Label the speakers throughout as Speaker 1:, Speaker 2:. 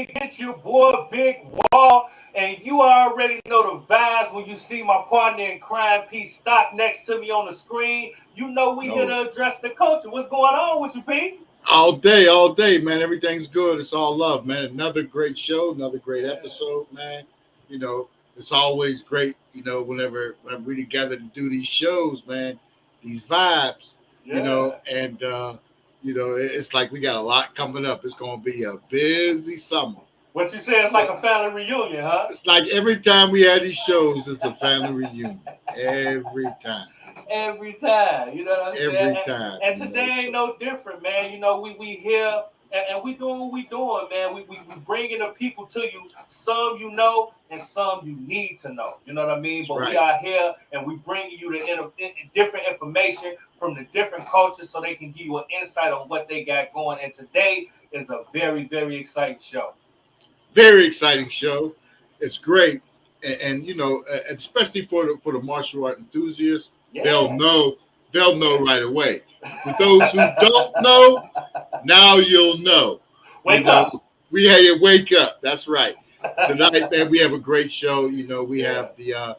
Speaker 1: Get your boy Big Wall, and you already know the vibes when you see my partner in crime, Pstock, next to me on the screen. You know we here to address the culture. What's going on with you, P?
Speaker 2: All day, man. Everything's good. It's all love, man. Another great show, another great episode, man. You know, it's always great, you know, whenever we together to do these shows, man. These vibes, you know, and you know, it's like we got a lot coming up. It's gonna be a busy summer.
Speaker 1: What you say is like a family reunion, huh?
Speaker 2: It's like every time we have these shows, it's a family reunion. Every time.
Speaker 1: Every time, you know what I'm saying?
Speaker 2: Every time.
Speaker 1: And today ain't no different, man. You know, we here and we doing what we doing, man. We bringing the people to you. Some you know and some you need to know. You know what I mean? But we are here and we bringing you the different information from the different cultures so they can give you an insight on what they got going. And today is a very, very exciting show.
Speaker 2: Very exciting show. It's great. And you know, especially for the martial art enthusiasts, they'll know right away. For those who don't know, now you'll know.
Speaker 1: Wake up.
Speaker 2: We had you wake up. That's right. Tonight, man, we have a great show. You know, we have the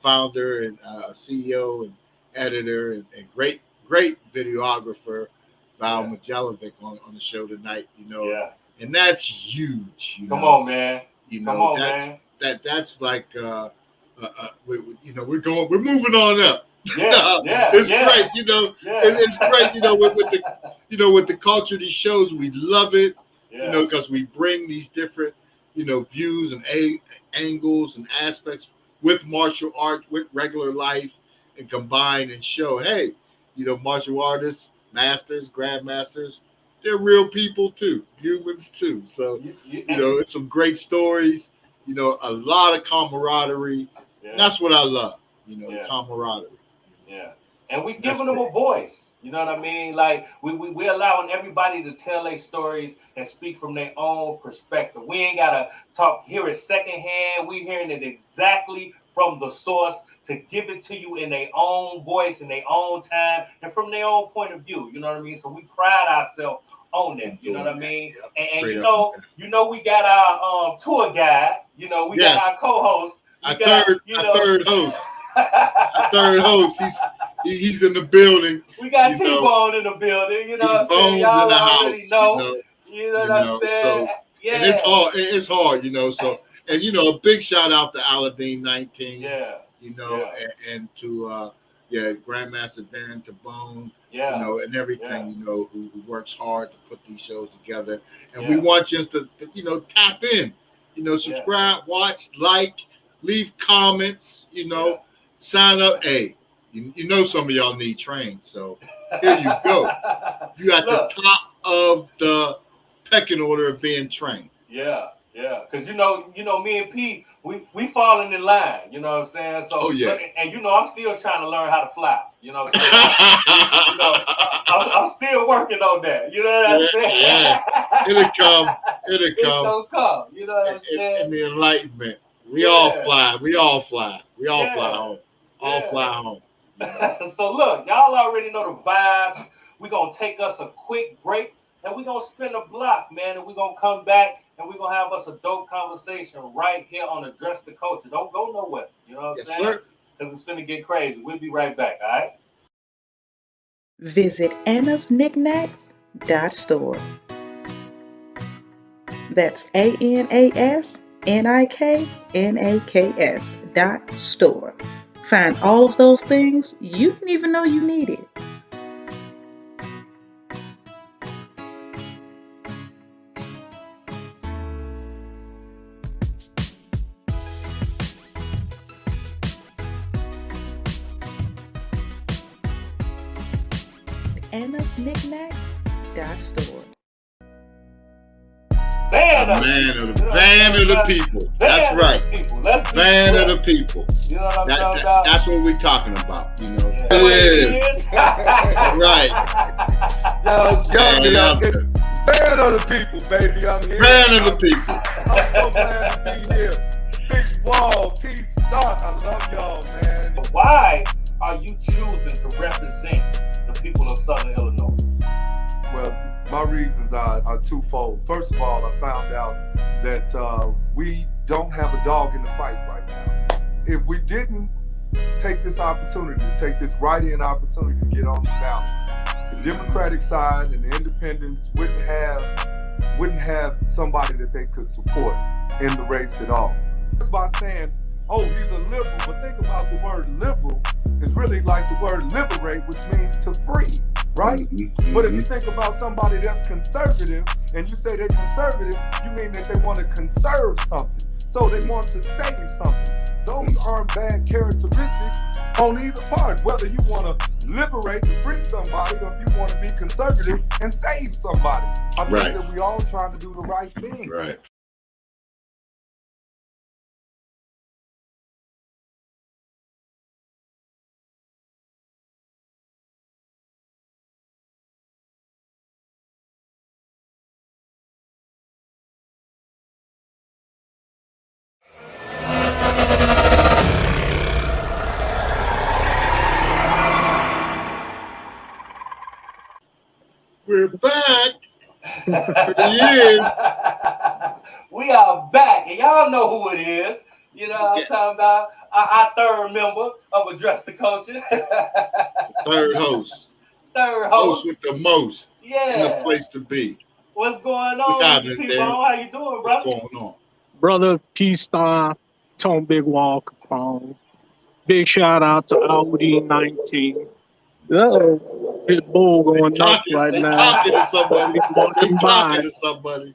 Speaker 2: founder and CEO and editor and great videographer, Val Mijailovic on the show tonight. You know, and that's huge.
Speaker 1: Come on, man.
Speaker 2: You know, that's like you know, we're moving on up. It's great, you know. It's great, you know, with the culture of these shows. We love it, you know, because we bring these different, you know, views and angles and aspects with martial art, with regular life, and combine and show, hey, you know, martial artists, masters, grandmasters, they're real people too, humans too. So, you know, it's some great stories, you know, a lot of camaraderie. And that's what I love, you know, camaraderie.
Speaker 1: Yeah, and we giving them a voice. You know what I mean? Like we're allowing everybody to tell their stories and speak from their own perspective. We ain't gotta hear it secondhand. We hearing it exactly from the source to give it to you in their own voice, in their own time, and from their own point of view. You know what I mean? So we pride ourselves on that. You know what I mean? And you know, we got our tour guide. You know, we got our co-host. Our third host.
Speaker 2: Our third host, he's in the building.
Speaker 1: We got T-Bone in the building, you know what I'm saying? Y'all already know. You know what I'm saying?
Speaker 2: So, and it's hard, you know. So, and you know, a big shout out to Aladdin 19. You know, and to Grandmaster Darren Tabone, you know, and everything, you know, who works hard to put these shows together. And we want you to, you know, tap in, you know, subscribe, watch, like, leave comments, you know. Sign up. Hey, you know some of y'all need trained, so here you go. You at the top of the pecking order of being trained.
Speaker 1: Yeah. Because you know, me and P, we falling in line. You know what I'm saying? So and you know, I'm still trying to learn how to fly. You know what I'm saying? You know, I'm still working on that. You know what I'm saying?
Speaker 2: Yeah. It'll come.
Speaker 1: It's gonna come. You know what I'm saying?
Speaker 2: And the enlightenment. We all fly. We all fly home. Fly home.
Speaker 1: So look, y'all already know the vibes. We're going to take us a quick break and we're going to spin a block, man. And we're going to come back and we're going to have us a dope conversation right here on Address the Culture. Don't go nowhere. You know what I'm saying? Because it's going to get crazy. We'll be right back, all right?
Speaker 3: Visit AnnasKnickknacks.store. That's AnnasKnickknacks.store. Find all of those things you didn't even know you needed. AnnasKnickknacks.store.
Speaker 2: Van of the people. That's right. Van of the people.
Speaker 1: You know what I'm talking about?
Speaker 2: That's what we're talking about. You know, it is. Right.
Speaker 4: Van of the people, baby. I'm here.
Speaker 2: Van of the people.
Speaker 4: I'm so glad to be here. Big Wall, Pstock. I love y'all, man.
Speaker 1: Why are you choosing to represent the people of Southern Illinois?
Speaker 4: Well, my reasons are twofold. First of all, I found out that we don't have a dog in the fight right now. If we didn't take this opportunity, take this write-in opportunity to get on the ballot, the Democratic side and the independents wouldn't have somebody that they could support in the race at all. Just by saying, oh, he's a liberal, but think about the word liberal is really like the word liberate, which means to free, right?
Speaker 2: Mm-hmm.
Speaker 4: But if you think about somebody that's conservative and you say they're conservative, you mean that they want to conserve something. So they want to save something. Those aren't bad characteristics on either part, whether you want to liberate and free somebody or if you want to be conservative and save somebody. I think that we all trying to do the right thing.
Speaker 2: Right. We're back.
Speaker 1: We are back, and y'all know who it is. You know what I'm talking about? Our third member of Address the Culture.
Speaker 2: Third host.
Speaker 1: Third host
Speaker 2: with the most.
Speaker 1: Yeah.
Speaker 2: In the place to be.
Speaker 1: What's going on?
Speaker 2: What's happening,
Speaker 1: T-Bone? How you doing, brother?
Speaker 2: What's going on?
Speaker 5: Brother Pstock, Tone Big Wall Capone. Big shout out to Audi 19. Uh-oh. Hit bull going nuts right now.
Speaker 2: Talking to somebody. Talking to somebody.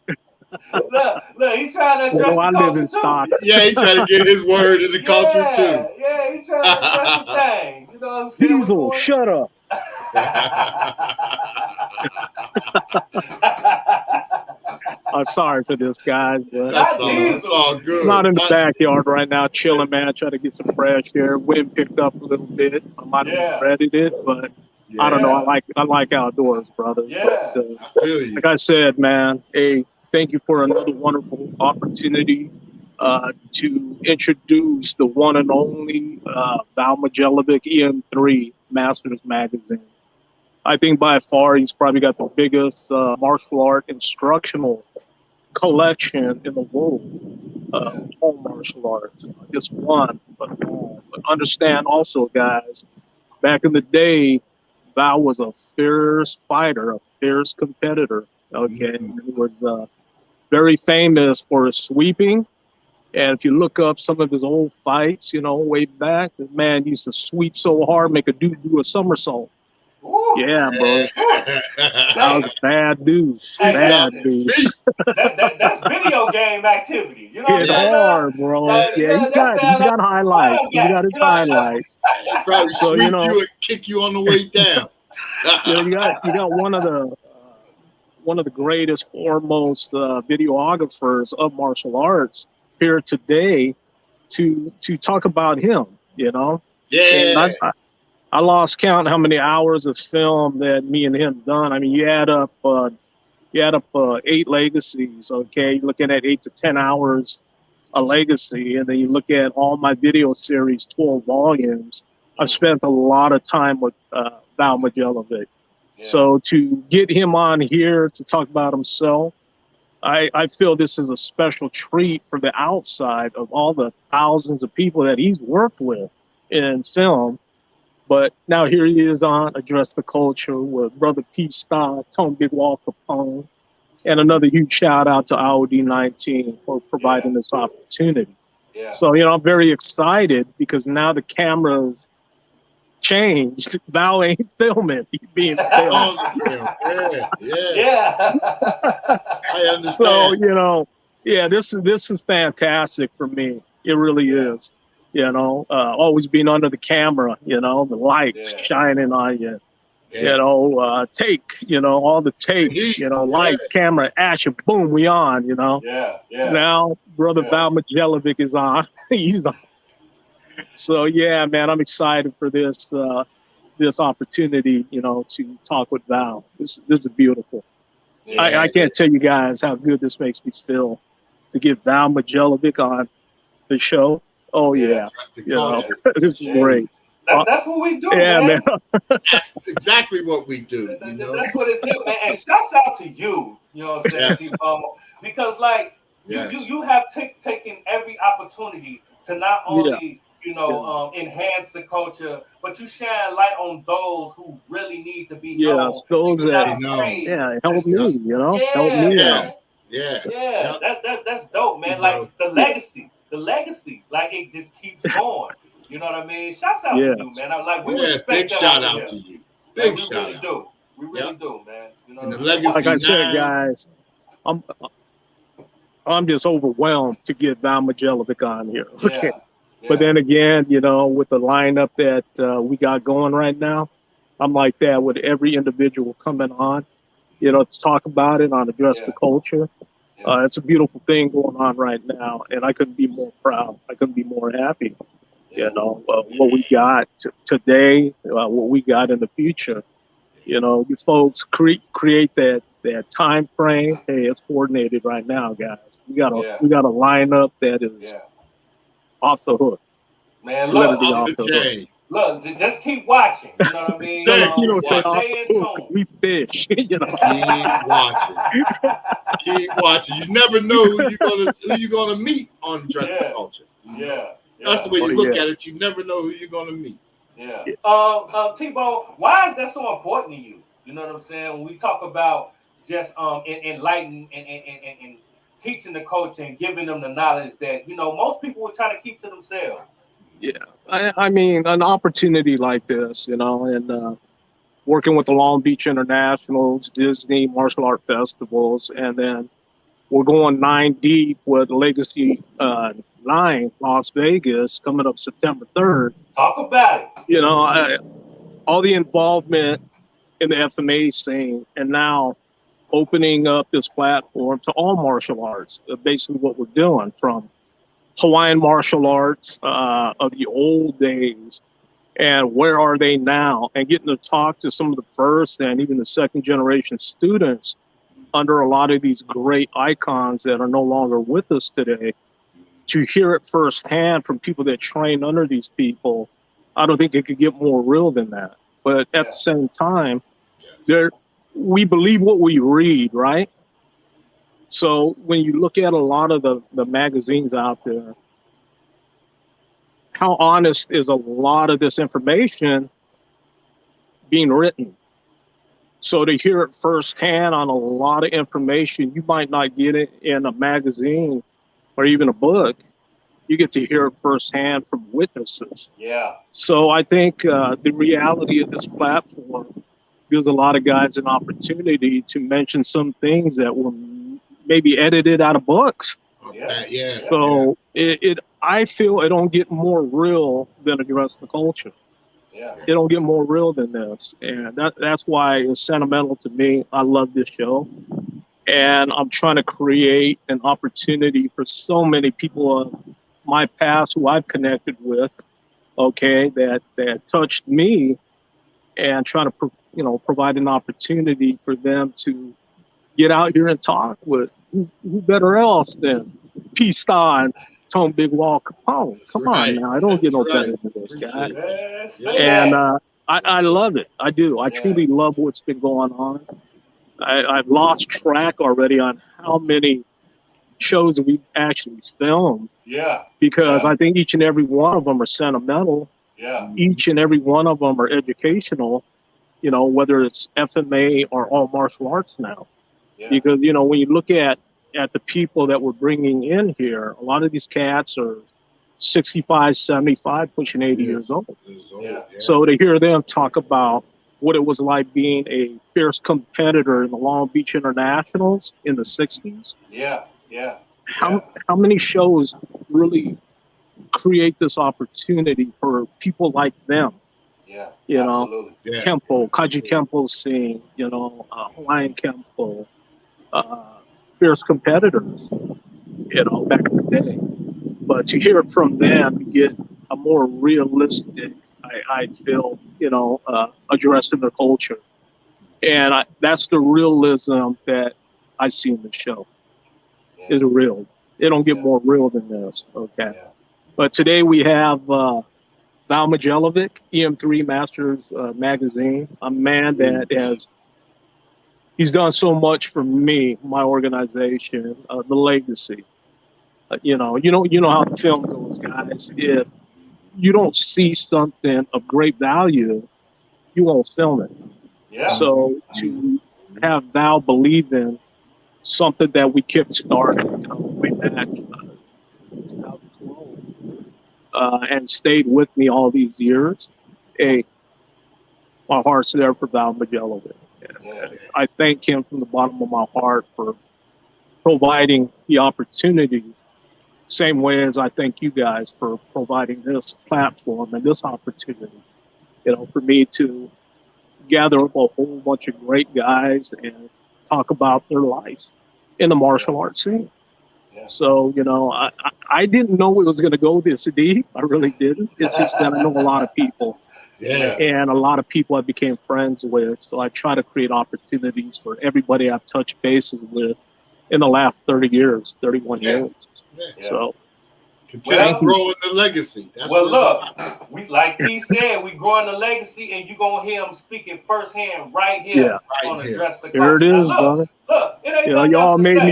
Speaker 1: Look, he trying to address
Speaker 5: I
Speaker 1: the
Speaker 5: live in
Speaker 1: culture
Speaker 5: Stock.
Speaker 1: too.
Speaker 2: Yeah, he trying to get his word in the culture too.
Speaker 1: Yeah, he trying to address the thing. You know what I'm saying?
Speaker 5: Diesel, shut up. I'm sorry for this, guys. But
Speaker 2: That's all good.
Speaker 5: I'm not in the backyard right now, chilling, man. Trying to get some fresh air. Wind picked up a little bit. I might have regretted it, but I don't know. I like outdoors, brother.
Speaker 1: Yeah,
Speaker 5: but,
Speaker 2: I feel you.
Speaker 5: Like I said, man. Hey, thank you for another wonderful opportunity to introduce the one and only Val Mijailovic EM3 Masters Magazine. I think by far he's probably got the biggest martial art instructional collection in the world. All martial arts, not just one, but all. But understand also, guys, back in the day, Val was a fierce fighter, a fierce competitor. Okay, he was very famous for his sweeping. And if you look up some of his old fights, you know, way back, the man used to sweep so hard, make a dude do a somersault. Ooh, yeah, bro. That was bad news. Bad news.
Speaker 1: That's video game activity. You know what I'm saying?
Speaker 5: Hard, bro. Yeah, he got highlights. He got his highlights.
Speaker 2: Probably sweep you and kick you on the way down.
Speaker 5: You got one of the greatest, foremost videographers of martial arts here today to talk about him. You know.
Speaker 2: Yeah.
Speaker 5: And I lost count how many hours of film that me and him done. I mean, you add up 8 legacies. Okay, you're looking at 8 to 10 hours a legacy, and then you look at all my video series, 12 volumes. I've spent a lot of time with Val Mijailovic. Yeah. So to get him on here to talk about himself, I feel this is a special treat for the outside of all the thousands of people that he's worked with in film. But now here he is on Address the Culture with Brother Pstock, Tone Big Wall Capone, and another huge shout out to Audi 19 for providing this opportunity. Yeah. So, you know, I'm very excited because now the camera's changed. Val ain't filming. He's being filmed.
Speaker 2: Yeah. I understand.
Speaker 5: So, you know, this is fantastic for me. It really is. You know, always being under the camera, you know, the lights shining on you, you know, all the takes, you know, lights, camera, action, boom, we on, you know. Now, Brother Val Mijailovic is on. He's on. So, yeah, man, I'm excited for this opportunity, you know, to talk with Val. This is beautiful. I can't tell you guys how good this makes me feel to get Val Mijailovic on the show. Oh yeah, you know, this is great.
Speaker 1: That's what we do, man.
Speaker 2: That's exactly what we do. You know?
Speaker 1: That's what it's. And shouts out to you. You know what I'm saying, T-Bone? Because like you have taken every opportunity to not only enhance the culture, but you shine light on those who really need to be known.
Speaker 5: Those that help me, help me out.
Speaker 1: That's dope, man. Like the legacy, like it just keeps going. You know what I mean? Shouts out to you, man. I'm like, we respect
Speaker 2: big
Speaker 1: that
Speaker 2: shout out to you. Big shout out.
Speaker 1: We really do, man. You know,
Speaker 5: like I said, guys, I'm just overwhelmed to get Val Mijailovic on here. Okay. But then again, with the lineup that we got going right now, I'm like that with every individual coming on, to talk about it, on address the culture. It's a beautiful thing going on right now, and I couldn't be more proud. I couldn't be more happy. What we got today, what we got in the future. You folks create that time frame. Hey, it's coordinated right now, guys. We got a lineup that is off the hook.
Speaker 1: Man, look, just keep watching. You know what I mean?
Speaker 5: We fish.
Speaker 2: Keep watching. Keep watching. You never know who you're gonna meet on Dress the Culture. That's the way you look at it. You never know who you're gonna meet.
Speaker 1: T-Bone, why is that so important to you? You know what I'm saying? When we talk about just enlightening and teaching the culture and giving them the knowledge that most people will try to keep to themselves.
Speaker 5: I mean, an opportunity like this, and working with the Long Beach Internationals, Disney, martial art festivals, and then we're going 9 deep with Legacy 9 Las Vegas coming up September 3rd.
Speaker 1: Talk about it.
Speaker 5: All the involvement in the FMA scene, and now opening up this platform to all martial arts. Basically what we're doing, from Hawaiian martial arts of the old days, and where are they now, and getting to talk to some of the first and even the second generation students under a lot of these great icons that are no longer with us today, to hear it firsthand from people that train under these people. I don't think it could get more real than that. But at the same time, we believe what we read, right? So when you look at a lot of the magazines out there, how honest is a lot of this information being written? So to hear it firsthand on a lot of information, you might not get it in a magazine or even a book. You get to hear it firsthand from witnesses. So I think the reality of this platform gives a lot of guys an opportunity to mention some things that were maybe edited out of books. I feel it don't get more real than address the culture. It don't get more real than this, and that's why it's sentimental to me. I love this show, and I'm trying to create an opportunity for so many people of my past who I've connected with, that touched me, and trying to provide an opportunity for them to get out here and talk with who better else than Pstock and Tone Big Wall Capone. Come on now, I don't get no better than this guy. And I love it. I do. I truly love what's been going on. I've lost track already on how many shows that we've actually filmed. Because I think each and every one of them are sentimental. Each and every one of them are educational, whether it's FMA or all martial arts now. Because, when you look at the people that we're bringing in here, a lot of these cats are 65, 75, pushing 80 years old. So to hear them talk about what it was like being a fierce competitor in the Long Beach Internationals in the 60s. How many shows really create this opportunity for people like them? Kempo, Kaji Kempo scene, Hawaiian Kempo, fierce competitors, back in the day. But to hear it from them, you get a more realistic, I feel, addressing their culture. And that's the realism that I see in the show. Is real. It don't get more real than this, But today we have Val Mijailovic, EM3 Masters Magazine, a man that he's done so much for me, my organization, the legacy. You know how the film goes, guys. If you don't see something of great value, you won't film it.
Speaker 1: Yeah.
Speaker 5: So to have Val believe in something that we kick started, way back 2012, and stayed with me all these years, hey, my heart's there for Val Mijailovic. And I thank him from the bottom of my heart for providing the opportunity, same way as I thank you guys for providing this platform and this opportunity, for me to gather up a whole bunch of great guys and talk about their lives in the martial arts scene.
Speaker 1: Yeah.
Speaker 5: So, I didn't know it was going to go this deep. I really didn't. It's just that I know a lot of people.
Speaker 2: Yeah.
Speaker 5: And a lot of people I became friends with. So I try to create opportunities for everybody I've touched bases with in the last 31 years.
Speaker 2: Yeah.
Speaker 5: So
Speaker 2: continue growing the legacy. That's
Speaker 1: look, we like he said, we growing the legacy, and you gonna hear him speaking firsthand right here on Address the Culture.
Speaker 5: Here it is,
Speaker 1: now,
Speaker 5: brother.
Speaker 1: Look, it ain't nothing
Speaker 5: y'all
Speaker 1: else to
Speaker 5: made
Speaker 1: say.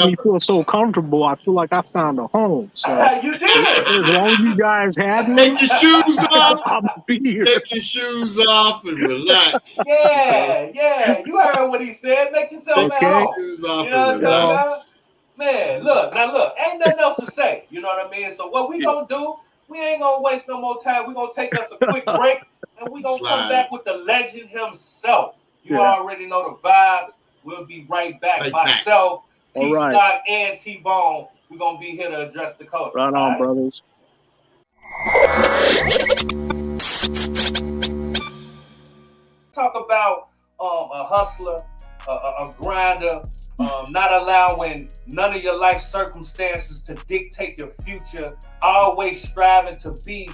Speaker 5: me feel so comfortable. I feel like I found a home. So
Speaker 1: you did.
Speaker 5: As long as you guys had me,
Speaker 2: take your shoes off.
Speaker 5: I'll be here.
Speaker 2: Take your shoes off and relax.
Speaker 1: Yeah. You heard what he said. Make yourself at home.
Speaker 2: Shoes off
Speaker 1: You know what I'm
Speaker 2: and
Speaker 1: talking
Speaker 2: relax.
Speaker 1: about? Man, look, ain't nothing else to say. You know what I mean? So what we gonna do? We ain't gonna waste no more time. We gonna take us a quick break, and we gonna come back with the legend himself. You already know the vibes. We'll be right back. Myself, Pstock, and T-Bone. We're gonna be here to address the culture.
Speaker 5: Right on, brothers.
Speaker 1: Talk about a hustler, a grinder. Not allowing none of your life circumstances to dictate your future, always striving to be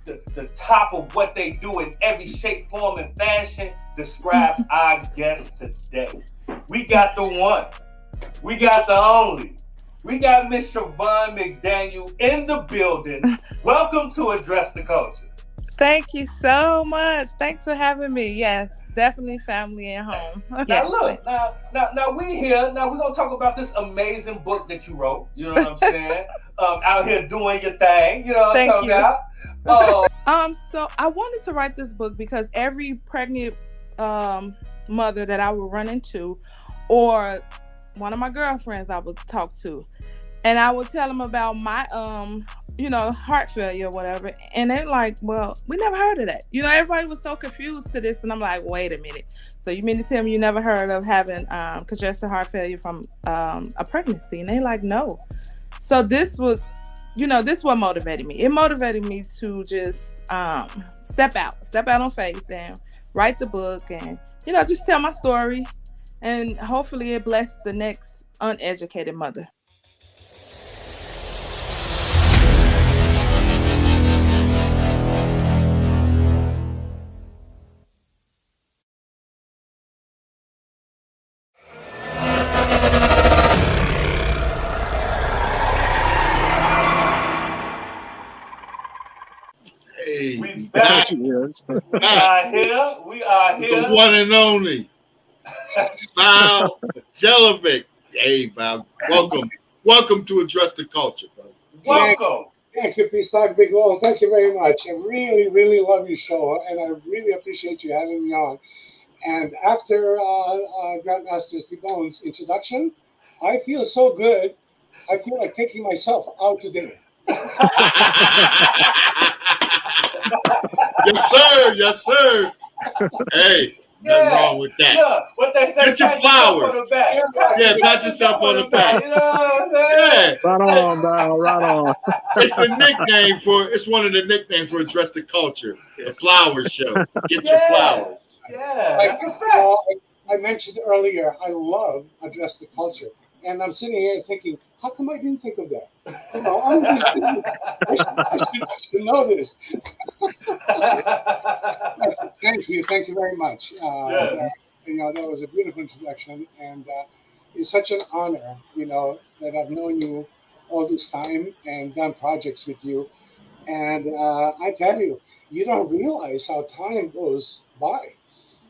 Speaker 1: the top of what they do in every shape, form, and fashion, describes our guest today. We got the one, we got the only, we got Miss Siobhan McDaniel in the building. Welcome to Address the Culture.
Speaker 6: Thank you so much. Thanks for having me. Yes, definitely family and home.
Speaker 1: Now look, now we here. Now we're gonna talk about this amazing book that you wrote. You know what I'm saying? Out here doing your thing. You know what I'm talking about?
Speaker 6: So I wanted to write this book because every pregnant mother that I would run into, or one of my girlfriends I would talk to, and I would tell them about my heart failure or whatever, and they're like, well, we never heard of that. Everybody was so confused to this, and I'm like, wait a minute. So you mean to tell me you never heard of having congestive heart failure from a pregnancy? And they're like, no. So this was, this what motivated me. It motivated me to just step out on faith and write the book and, just tell my story, and hopefully it bless the next uneducated mother.
Speaker 1: We back. We are here.
Speaker 2: The one and only Val Mijailovic. Hey, Val, welcome to Address the Culture, brother.
Speaker 1: Welcome.
Speaker 7: Thank you, Pstock, Bigg. Thank you very much. I really, really love your show, and I really appreciate you having me on. And after Grandmaster T-Bone's introduction, I feel so good. I feel like taking myself out to dinner.
Speaker 2: Yes, sir. Hey, nothing wrong with that.
Speaker 1: Yeah, what they say,
Speaker 2: get your flowers. Pat yourself on the back.
Speaker 1: You know what I'm saying?
Speaker 5: Right on, Val. Right on.
Speaker 2: It's one of the nicknames for Address the Culture, the Flowers Show. Get your flowers.
Speaker 1: Yeah, that's a fact.
Speaker 7: I mentioned earlier, I love Address the Culture. And I'm sitting here thinking, how come I didn't think of that? I should know this. Thank you very much. That was a beautiful introduction, and it's such an honor, that I've known you all this time and done projects with you. And I tell you, you don't realize how time goes by,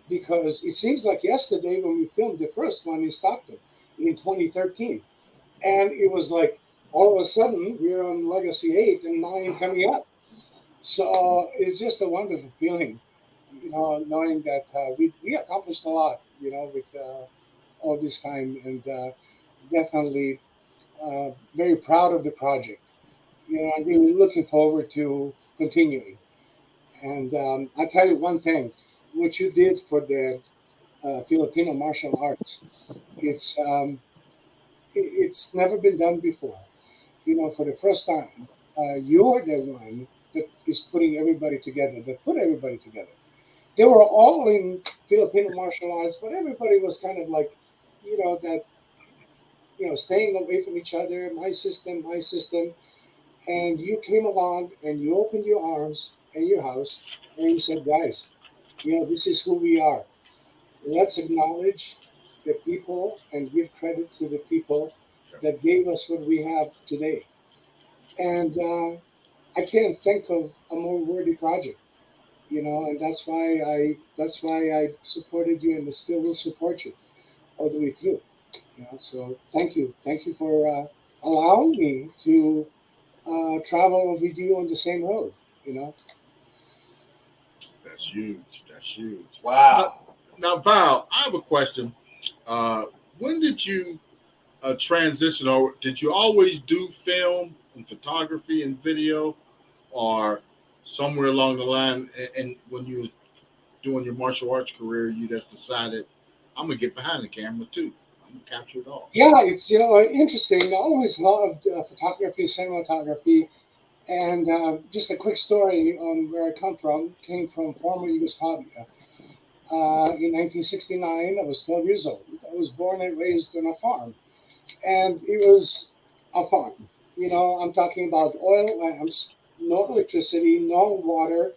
Speaker 7: because it seems like yesterday when we filmed the first one in Stockton in 2013. And it was like all of a sudden we're on Legacy 8 and 9 coming up. So it's just a wonderful feeling, knowing that we accomplished a lot, with all this time, and definitely very proud of the project. I'm really looking forward to continuing. And I'll tell you one thing, what you did for the Filipino martial arts, it's it's never been done before. For the first time, you're the one that is putting everybody together, that put everybody together. They were all in Filipino martial arts, but everybody was kind of like, that, staying away from each other, my system. And you came along and you opened your arms and your house and you said, guys, this is who we are. Let's acknowledge the people and give credit to the people that gave us what we have today. And I can't think of a more worthy project, and that's why I supported you and still will support you all the way through. So thank you for allowing me to travel with you on the same road.
Speaker 2: That's huge. That's huge.
Speaker 1: Wow.
Speaker 2: Now, Val, I have a question. When did you transition, or did you always do film and photography and video, or somewhere along the line, and when you were doing your martial arts career, you just decided, I'm gonna get behind the camera too. I'm gonna capture it all.
Speaker 7: Yeah, it's interesting. I always loved photography, cinematography, and just a quick story on where I come from. Came from former Yugoslavia. In 1969, I was 12 years old. I was born and raised on a farm, and it was a farm. I'm talking about oil lamps, no electricity, no water,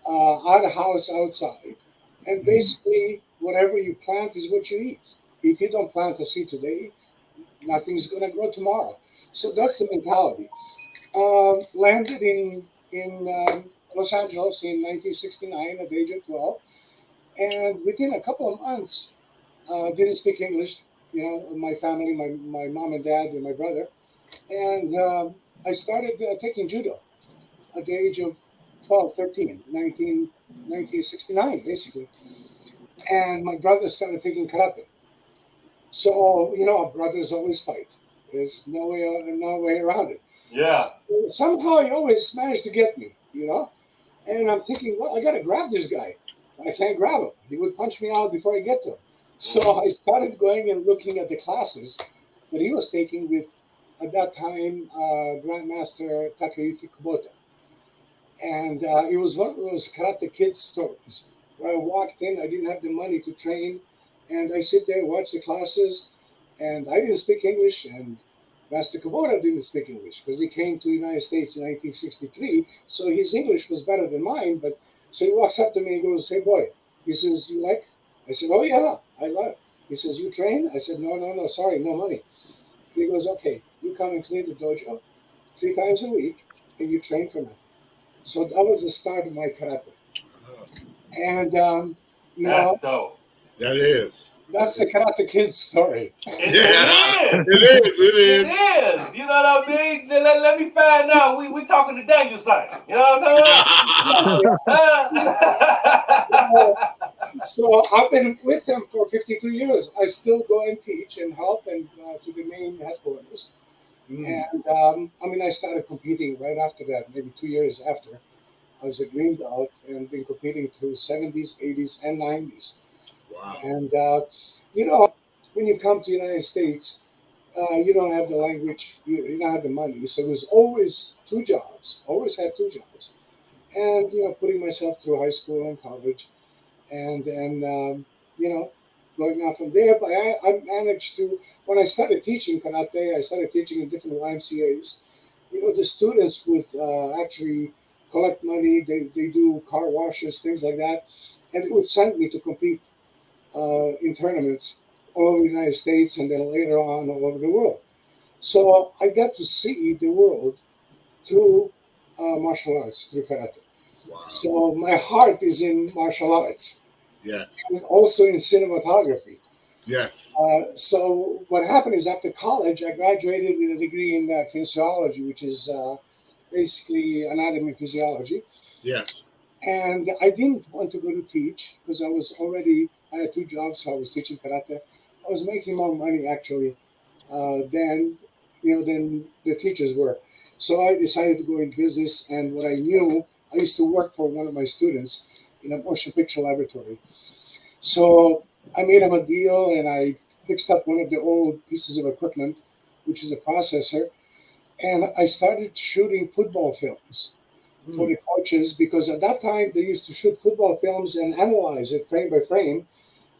Speaker 7: out of house, outside. And basically, whatever you plant is what you eat. If you don't plant a seed today, nothing's going to grow tomorrow. So that's the mentality. Landed in Los Angeles in 1969 at the age of 12. And within a couple of months, didn't speak English, my family, my mom and dad and my brother. And I started taking judo at the age of 12, 13, 1969, basically. And my brother started taking karate. So, brothers always fight. There's no way around it.
Speaker 1: Yeah.
Speaker 7: So somehow he always managed to get me, And I'm thinking, well, I got to grab this guy. But I can't grab him. He would punch me out before I get to him. So I started going and looking at the classes that he was taking with, at that time, Grandmaster Takayuki Kubota. And it was one of those Karate Kid stories where I walked in, I didn't have the money to train, and I sit there, watch the classes, and I didn't speak English, and Master Kubota didn't speak English because he came to the United States in 1963, so his English was better than mine. But so he walks up to me and goes, "Hey, boy," he says, "You like?" I said, "Oh, yeah, I like." He says, "You train?" I said, No, sorry, no money." He goes, "Okay, you come and clean the dojo 3 times a week, and you train for nothing." So that was the start of my karate. And,
Speaker 1: That's dope.
Speaker 2: That is.
Speaker 7: That's the Karate Kid story.
Speaker 1: It is. You know what I mean? Let me find out. We talking to Daniel son. You know what I'm saying?
Speaker 7: So I've been with him for 52 years. I still go and teach and help and to the main headquarters. And I started competing right after that, maybe 2 years after. I was a green belt and been competing through 70s, 80s, and 90s.
Speaker 2: Wow.
Speaker 7: And, when you come to the United States, you don't have the language, you don't have the money. So there's always 2 jobs, always had 2 jobs. And, putting myself through high school and college. And then, going on from there. But I managed to, when I started teaching karate, I started teaching in different YMCAs. The students would actually collect money. They do car washes, things like that. And they would send me to compete in tournaments all over the United States and then later on all over the world. So I got to see the world through martial arts, through karate.
Speaker 2: Wow.
Speaker 7: So my heart is in martial arts.
Speaker 2: Yeah.
Speaker 7: And also in cinematography.
Speaker 2: Yes.
Speaker 7: So what happened is after college, I graduated with a degree in kinesiology, which is basically anatomy and physiology.
Speaker 2: Yes.
Speaker 7: And I didn't want to go to teach because I had two jobs. So I was teaching karate. I was making more money actually than than the teachers were. So I decided to go in business. And what I knew, I used to work for one of my students in a motion picture laboratory. So I made him a deal, and I fixed up one of the old pieces of equipment, which is a processor, and I started shooting football films for the coaches because at that time they used to shoot football films and analyze it frame by frame.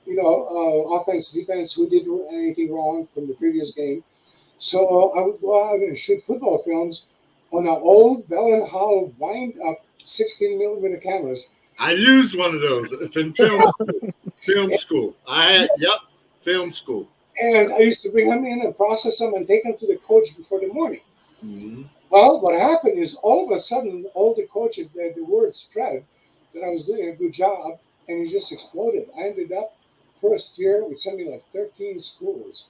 Speaker 7: Offense, defense, who did anything wrong from the previous game. So I would go out and shoot football films on an old Bell and Howell wind up 16 millimeter cameras.
Speaker 2: I used one of those in film school. I had, film school.
Speaker 7: And I used to bring them in and process them and take them to the coach before the morning.
Speaker 2: Mm-hmm.
Speaker 7: Well, what happened is all of a sudden, all the coaches, the word spread that I was doing a good job, and it just exploded. I ended up first year with something like 13 schools.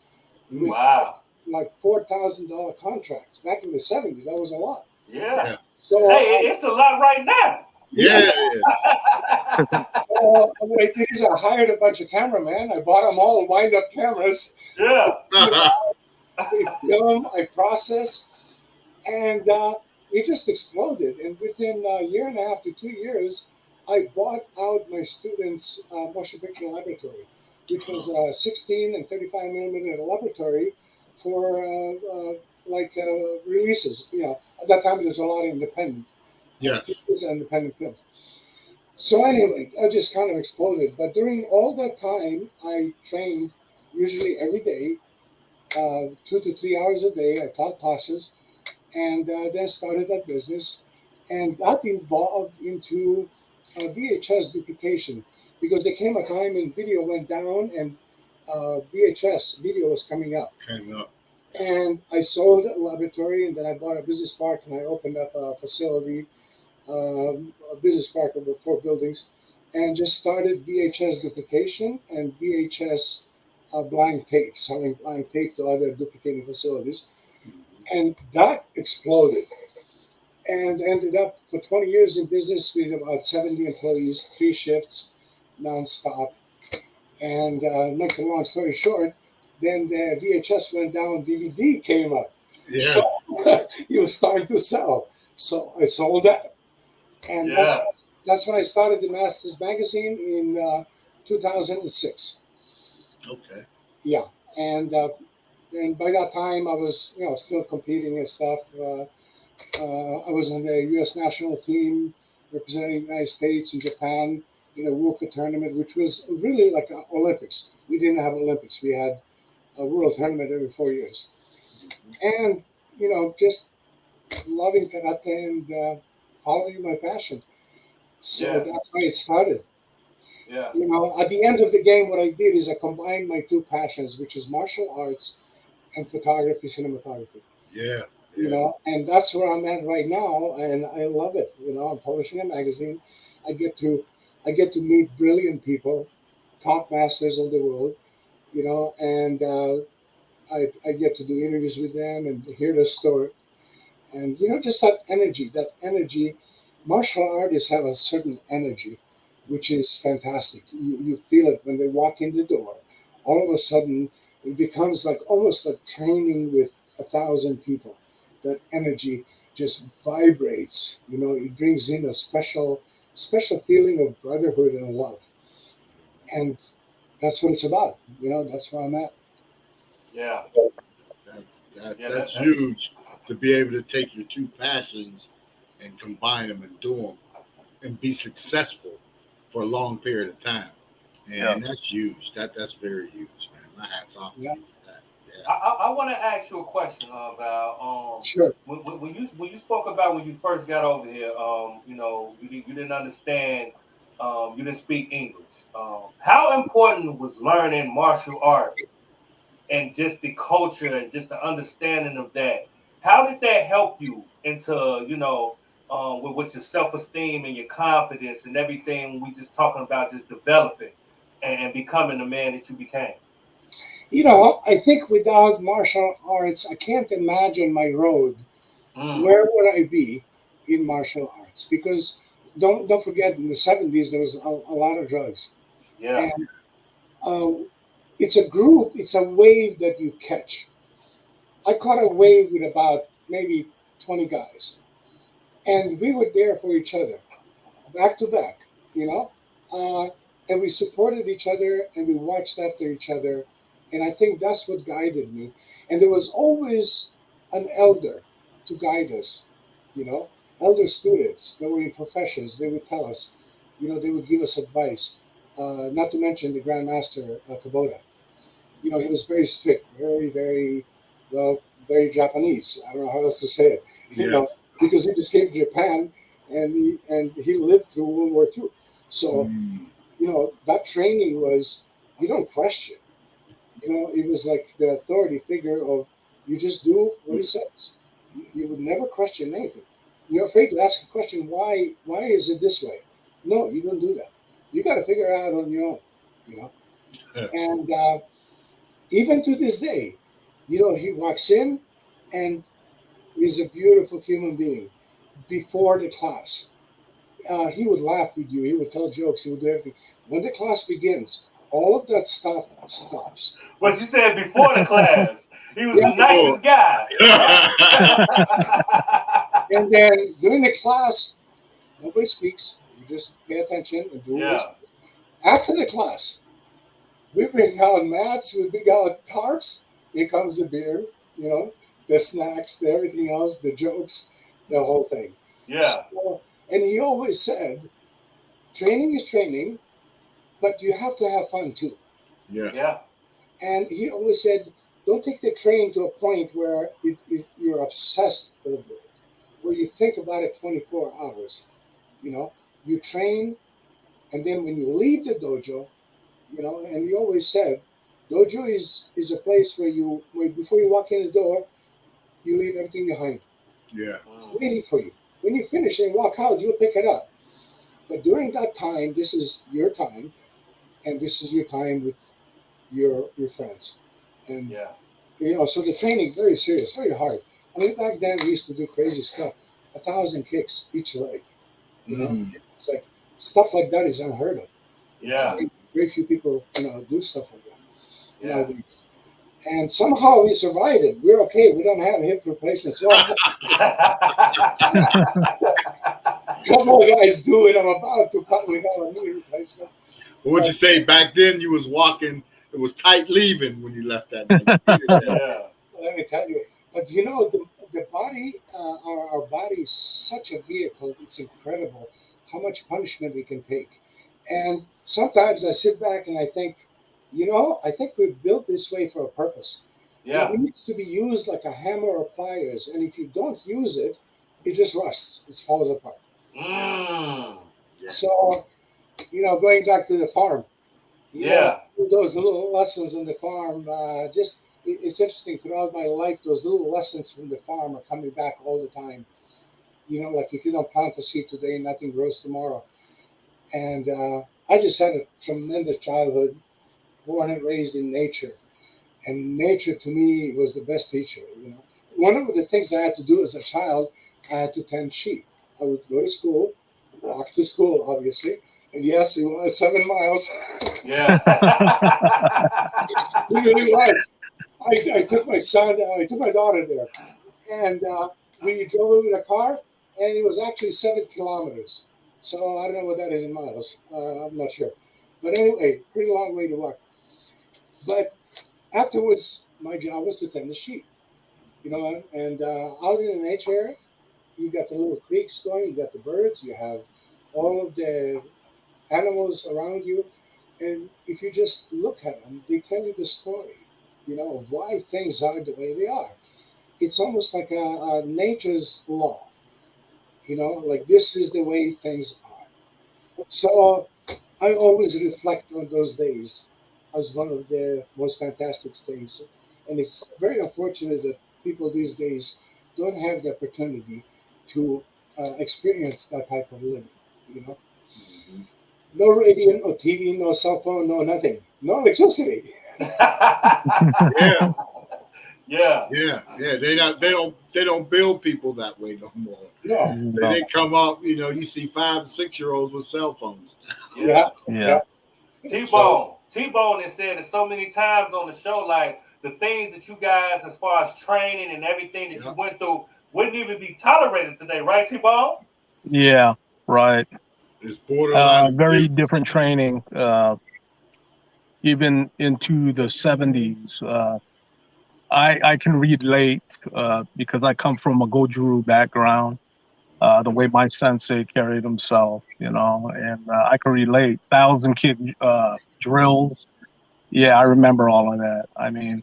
Speaker 1: Wow.
Speaker 7: Like $4,000 contracts. Back in the 70s, that was a lot.
Speaker 1: Yeah.
Speaker 7: So
Speaker 1: hey, it's a lot right now.
Speaker 2: Yeah.
Speaker 7: So what I did is I hired a bunch of cameramen. I bought them all wind-up cameras.
Speaker 1: Yeah.
Speaker 7: I film, I process, and it just exploded. And within a year and a half to 2 years, I bought out my students' motion picture laboratory, which was a 16 and 35 millimeter laboratory for releases. At that time, there was a lot of independent.
Speaker 2: Yes.
Speaker 7: Independent films. So anyway, I just kind of exploded. But during all that time, I trained usually every day, 2 to 3 hours a day. I taught classes, and then started that business, and that evolved into VHS duplication because there came a time when video went down and VHS video was coming up. And I sold a laboratory, and then I bought a business park, and I opened up a facility. A business park of 4 buildings, and just started VHS duplication and VHS blank tape, selling blank tape to other duplicating facilities. And that exploded and ended up for 20 years in business with about 70 employees, 3 shifts, nonstop. And make a long story short, then the VHS went down, DVD came up.
Speaker 2: Yeah.
Speaker 7: So it was starting to sell. So I sold that. And that's when I started the Masters magazine in 2006.
Speaker 2: Okay.
Speaker 7: Yeah, and by that time I was still competing and stuff. I was on the U.S. national team representing the United States and Japan in a World tournament, which was really like Olympics. We didn't have Olympics; we had a World tournament every 4 years, and just loving karate and following my passion. So that's how it started.
Speaker 1: Yeah.
Speaker 7: At the end of the game, what I did is I combined my 2 passions, which is martial arts and photography, cinematography.
Speaker 2: Yeah.
Speaker 7: And that's where I'm at right now, and I love it. I'm publishing a magazine. I get to meet brilliant people, top masters of the world, and I get to do interviews with them and hear their story. And just that energy, martial artists have a certain energy, which is fantastic. You feel it when they walk in the door. All of a sudden, it becomes almost like training with 1,000 people. That energy just vibrates. It brings in a special feeling of brotherhood and love. And that's what it's about. That's where I'm at.
Speaker 1: Yeah.
Speaker 2: That's huge. To be able to take your 2 passions and combine them and do them and be successful for a long period of time. And that's huge. That's very huge, man. My hat's off to you for that. Yeah.
Speaker 1: I want to ask you a question, Val.
Speaker 7: Sure.
Speaker 1: When you spoke about when you first got over here, you didn't understand, you didn't speak English. How important was learning martial art and just the culture and just the understanding of that? How did that help you into, with your self-esteem and your confidence and everything we just talking about just developing and becoming the man that you became?
Speaker 7: You know, I think without martial arts, I can't imagine my road. Where would I be in martial arts? Because don't forget, in the 70s there was a lot of drugs.
Speaker 1: Yeah.
Speaker 7: And it's a group, it's a wave that you catch. I caught a wave with about maybe 20 guys, and we were there for each other, back to back, you know, and we supported each other and we watched after each other, and I think that's what guided me. And there was always an elder to guide us, you know, elder students that were in professions. They would tell us, you know, they would give us advice. Not to mention the Grandmaster Kubota. You know, he was very strict, very, very, well, very Japanese. I don't know how else to say it. You know, because he just came to Japan and he lived through World War II. So, you know, that training was, you don't question. You know, it was like the authority figure of, you just do what he says. You would never question anything. You're afraid to ask a question, why is it this way? No, you don't do that. You got to figure it out on your own, you know. And even to this day, you know, he walks in and he's a beautiful human being. Before the class, he would laugh with you. He would tell jokes. He would do everything. When the class begins, all of that stuff stops.
Speaker 1: But you said before the class, he was the nicest guy.
Speaker 7: And then during the class, nobody speaks. You just pay attention and do what he says. After the class, we bring out mats, we bring out tarps. Here comes the beer, you know, the snacks, everything else, the jokes, the whole thing.
Speaker 1: Yeah.
Speaker 7: So, and he always said, training is training, but you have to have fun too.
Speaker 1: Yeah.
Speaker 7: And he always said, don't take the train to a point where you're obsessed over it, where you think about it 24 hours. You know, you train, and then when you leave the dojo, you know, and he always said, dojo is a place where before you walk in the door, you leave everything behind.
Speaker 2: Yeah.
Speaker 7: It's waiting for you. When you finish and walk out, you'll pick it up. But during that time, this is your time, and this is your time with your friends. And you know, so the training, very serious, very hard. I mean, back then we used to do crazy stuff, 1,000 kicks each leg. You know, it's like stuff like that is unheard of.
Speaker 1: Yeah.
Speaker 7: Very few people, you know, do stuff like that nowadays. And somehow we survived it. We're okay. We don't have hip replacements. So a couple of guys do it. I'm about to cut without a knee replacement.
Speaker 2: What'd you say back then? You was walking. It was tight leaving when you left that night.
Speaker 7: Let me tell you. But you know, the body, our body is such a vehicle. It's incredible how much punishment we can take. And sometimes I sit back and I think, you know, I think we're built this way for a purpose.
Speaker 1: Yeah.
Speaker 7: It needs to be used like a hammer or pliers. And if you don't use it, it just rusts. It falls apart. So, you know, going back to the farm. You know, those little lessons on the farm, it's interesting. Throughout my life, those little lessons from the farm are coming back all the time. You know, like if you don't plant a seed today, nothing grows tomorrow. And I just had a tremendous childhood, born and raised in nature. And nature to me was the best teacher. You know, one of the things I had to do as a child, I had to tend sheep. I would go to school, walk to school, obviously. And yes, it was 7 miles.
Speaker 1: Yeah.
Speaker 7: It really was. I took my daughter there, and we drove over the car, and it was actually 7 kilometers. So I don't know what that is in miles. I'm not sure. But anyway, pretty long way to walk. But afterwards, my job was to tend the sheep. You know, and out in the nature, you got the little creeks going, you got the birds, you have all of the animals around you. And if you just look at them, they tell you the story, you know, of why things are the way they are. It's almost like a nature's law, you know, like this is the way things are. So I always reflect on those days as one of the most fantastic things. And it's very unfortunate that people these days don't have the opportunity to experience that type of living, you know. No radio, no TV, no cell phone, no nothing. No electricity.
Speaker 2: Yeah.
Speaker 1: Yeah.
Speaker 2: Yeah. They don't build people that way no more.
Speaker 7: No.
Speaker 2: They come up, you know, you see 5 and 6-year-olds with cell phones.
Speaker 1: Yeah.
Speaker 7: T-Bone.
Speaker 1: T-Bone has said it so many times on the show, like the things that you guys, as far as training and everything that you went through, wouldn't even be tolerated today, right, T-Bone?
Speaker 5: Yeah, right.
Speaker 2: It's borderline.
Speaker 5: Very different training. Even into the 70s. I can relate because I come from a Gojuru background, the way my sensei carried himself, you know, and I can relate. 1,000 kid drills. Yeah, I remember all of that. I mean,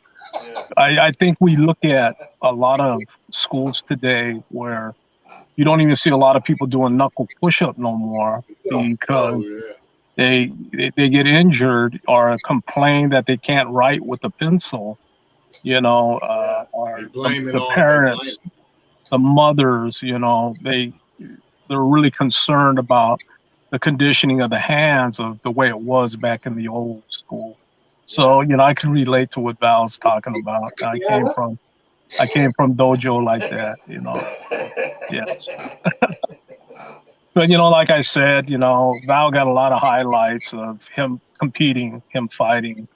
Speaker 5: I think we look at a lot of schools today where you don't even see a lot of people doing knuckle push-up no more because they get injured or complain that they can't write with a pencil, you know, or the parents, the mothers, you know, they're really concerned about the conditioning of the hands of the way it was back in the old school. So, you know, I can relate to what Val's talking about. I came from dojo like that, you know. Yes. But, you know, like I said, you know, Val got a lot of highlights of him competing, him fighting.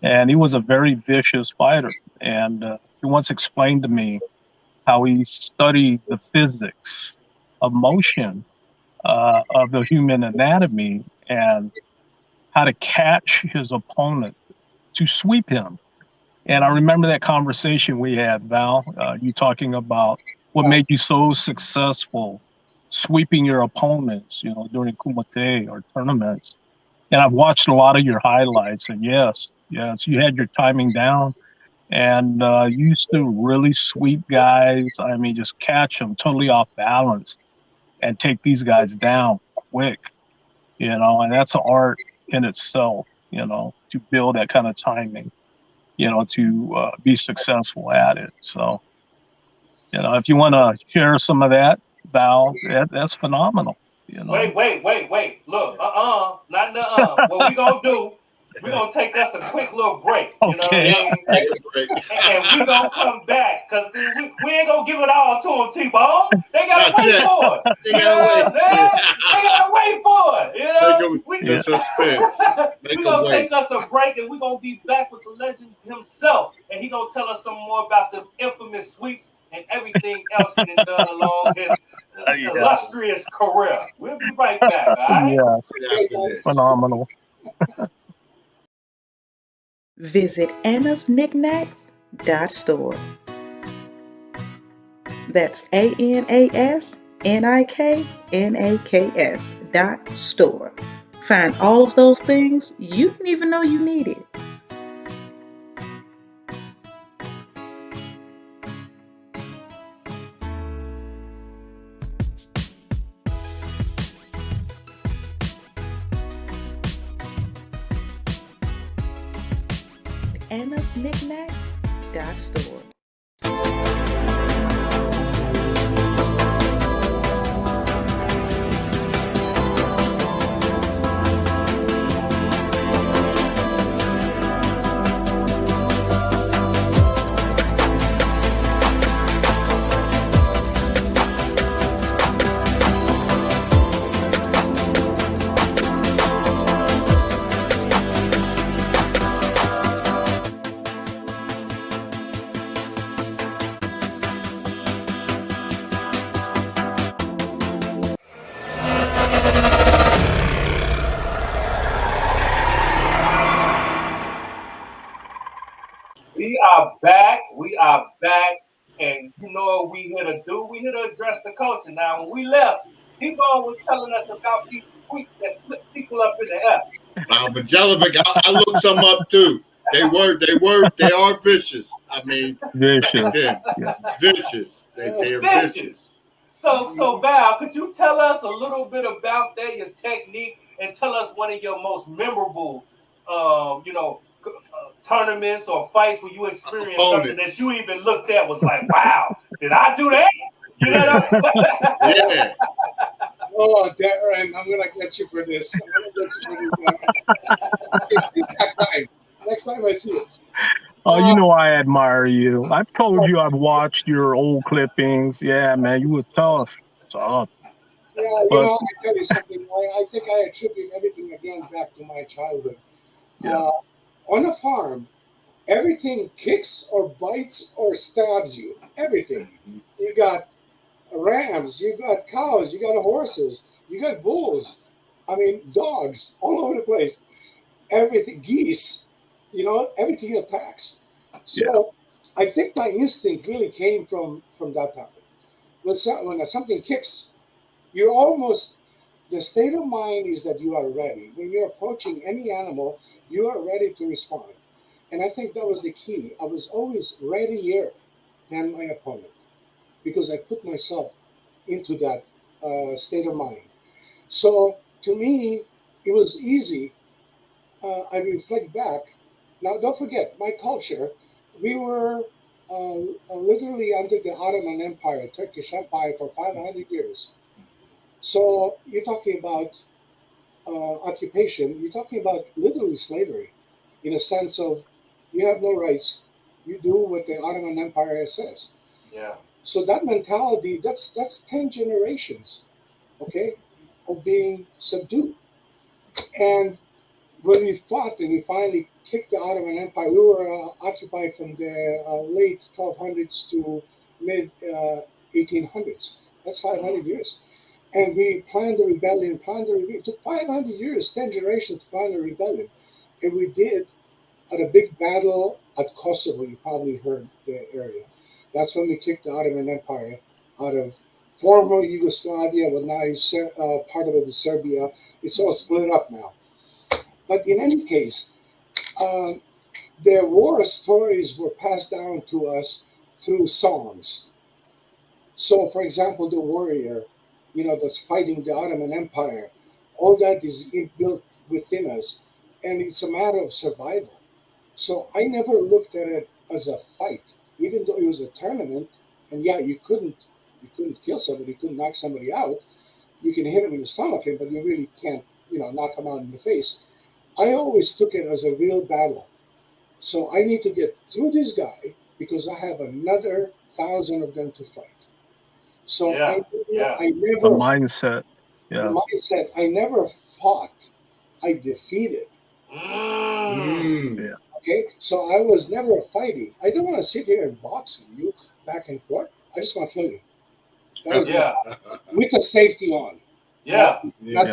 Speaker 5: And he was a very vicious fighter. And he once explained to me how he studied the physics of motion of the human anatomy and how to catch his opponent to sweep him. And I remember that conversation we had, Val, you talking about what made you so successful sweeping your opponents, you know, during kumite or tournaments. And I've watched a lot of your highlights, and yes, you had your timing down, and you used to really sweep guys. I mean, just catch them totally off balance and take these guys down quick, you know, and that's an art in itself, you know, to build that kind of timing, you know, to be successful at it. So, you know, if you want to share some of that, Val, that's phenomenal. You know?
Speaker 1: Wait. Look, not what we gonna do, we're gonna take us a quick little break. You know what I mean? And we're gonna come back because we ain't gonna give it all to them, T-Bone. They gotta wait for it. You know what I'm saying? They gotta wait for it. You know? We're gonna take us a break and we're gonna be back with the legend himself. And he gonna tell us some more about the infamous sweeps and everything else he done along his illustrious career. We'll be right back, all right?
Speaker 5: Yes. Phenomenal.
Speaker 3: Visit AnnasKnickknacks.store. That's AnnasKnickknacks.store. Find all of those things you didn't even know you needed. AnnasKnickknacks.store.
Speaker 1: We are back, and you know what we here to do? We here to address the culture. Now, when we left, T-Bone was telling us about these tweets that flip people up in the air.
Speaker 2: Val Mijailovic, I looked some up too. They are vicious. I mean,
Speaker 5: vicious.
Speaker 2: Vicious. They are vicious.
Speaker 1: So Val, could you tell us a little bit about that, your technique, and tell us one of your most memorable, tournaments or fights where you experienced something that you even looked at was like, wow, did I do that? You know what I'm saying?
Speaker 2: Yeah.
Speaker 7: Oh, Darren, I'm gonna get you for this. Next next time I see it.
Speaker 5: Oh, you know I admire you. I've told you I've watched your old clippings. Yeah, man, you was tough. Tough.
Speaker 7: Yeah, you know, I tell you something. I think I attribute everything again back to my childhood.
Speaker 5: Yeah.
Speaker 7: On a farm, everything kicks or bites or stabs you. Everything. You got rams, you got cows, you got horses, you got bulls. I mean, dogs all over the place. Everything, geese. You know, everything attacks. So I think my instinct really came from that time. When something kicks, you're almost, the state of mind is that you are ready. When you're approaching any animal, you are ready to respond. And I think that was the key. I was always readier than my opponent because I put myself into that state of mind. So to me, it was easy. I reflect back. Now, don't forget, my culture, we were literally under the Ottoman Empire, Turkish Empire, for 500 years. So you're talking about occupation, you're talking about literally slavery in a sense of you have no rights, you do what the Ottoman Empire says.
Speaker 1: Yeah.
Speaker 7: So that mentality, that's 10 generations, okay, of being subdued. And when we fought and we finally kicked the Ottoman Empire, we were occupied from the late 1200s to mid 1800s. That's 500 years. And we planned the rebellion, It took 500 years, 10 generations to plan the rebellion. And we did at a big battle at Kosovo. You probably heard the area. That's when we kicked the Ottoman Empire out of former Yugoslavia, but now it's, part of it is Serbia. It's all split up now. But in any case, their war stories were passed down to us through songs. So, for example, the warrior, you know, that's fighting the Ottoman Empire, all that is inbuilt within us, and it's a matter of survival. So I never looked at it as a fight, even though it was a tournament. And yeah, you couldn't kill somebody, you couldn't knock somebody out. You can hit him in the stomach, but you really can't, you know, knock him out in the face. I always took it as a real battle. So I need to get through this guy because I have another 1,000 of them to fight. So I never
Speaker 5: the mindset. Yeah.
Speaker 7: The mindset. I never fought. I defeated.
Speaker 5: Yeah.
Speaker 7: Okay, so I was never fighting. I don't want to sit here and box with you back and forth. I just want to kill you. That was with the safety on.
Speaker 1: Yeah.
Speaker 7: Not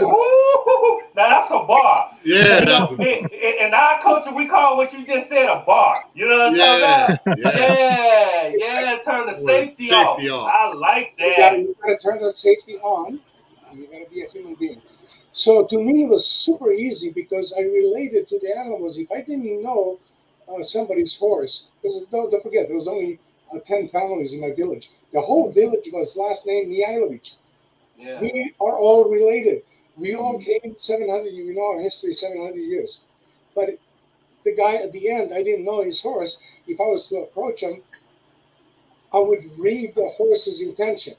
Speaker 1: Now that's a bar.
Speaker 2: Yeah.
Speaker 1: You know, in our culture, we call what you just said a bar. You know what I'm talking about? Yeah. Turn the safety off. I like that.
Speaker 7: You gotta turn that safety on. You gotta be a human being. So to me, it was super easy because I related to the animals. If I didn't know somebody's horse, because don't forget, there was only 10 families in my village. The whole village was last name Mijailovic.
Speaker 1: Yeah.
Speaker 7: We are all related. We all came 700, you know our history, 700 years. But the guy at the end, I didn't know his horse. If I was to approach him, I would read the horse's intention.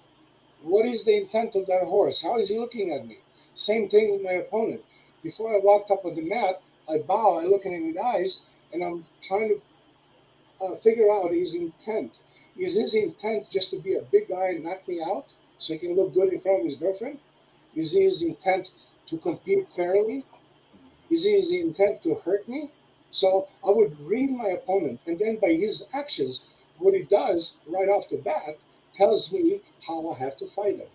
Speaker 7: What is the intent of that horse? How is he looking at me? Same thing with my opponent. Before I walked up on the mat, I bow, I look in his eyes, and I'm trying to figure out his intent. Is his intent just to be a big guy and knock me out so he can look good in front of his girlfriend? Is his intent to compete fairly? Is his intent to hurt me? So I would read my opponent, and then by his actions, what he does right off the bat tells me how I have to fight him.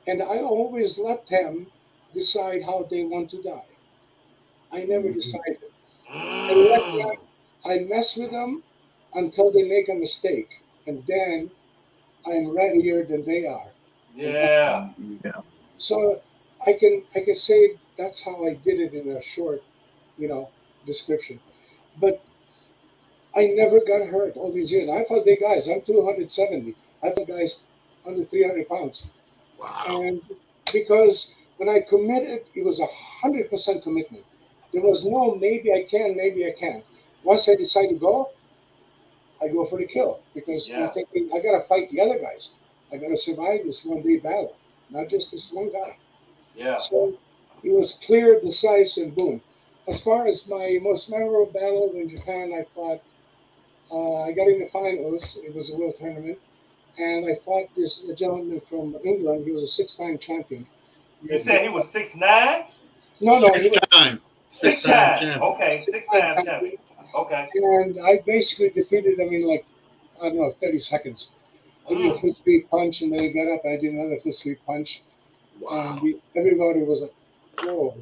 Speaker 7: And I always let them decide how they want to die. I never decided. I mess with them until they make a mistake, and then I'm readier than they are.
Speaker 1: Yeah.
Speaker 7: So I can say that's how I did it in a short, description. But I never got hurt all these years. I fought big guys. I'm 270. I fought guys under 300 pounds.
Speaker 2: Wow.
Speaker 7: And because when I committed, it was 100% commitment. There was no maybe I can, maybe I can't. Once I decide to go, I go for the kill because I'm thinking I got to fight the other guys. I got to survive this one-day battle, not just this one guy.
Speaker 1: Yeah.
Speaker 7: So it was clear, decisive, and boom. as far as my most memorable battle in Japan, I fought. I got in the finals. It was a world tournament, and I fought this gentleman from England. He was a 6-time champion.
Speaker 1: You said he was 6'9"?
Speaker 7: No,
Speaker 2: Six-time.
Speaker 1: Six-time champion. Okay, 6-time champion. Okay.
Speaker 7: And I basically defeated him in like, I don't know, 30 seconds. I did a full speed punch, and then he got up, and I did another full speed punch.
Speaker 2: Wow.
Speaker 7: And everybody was like, whoa.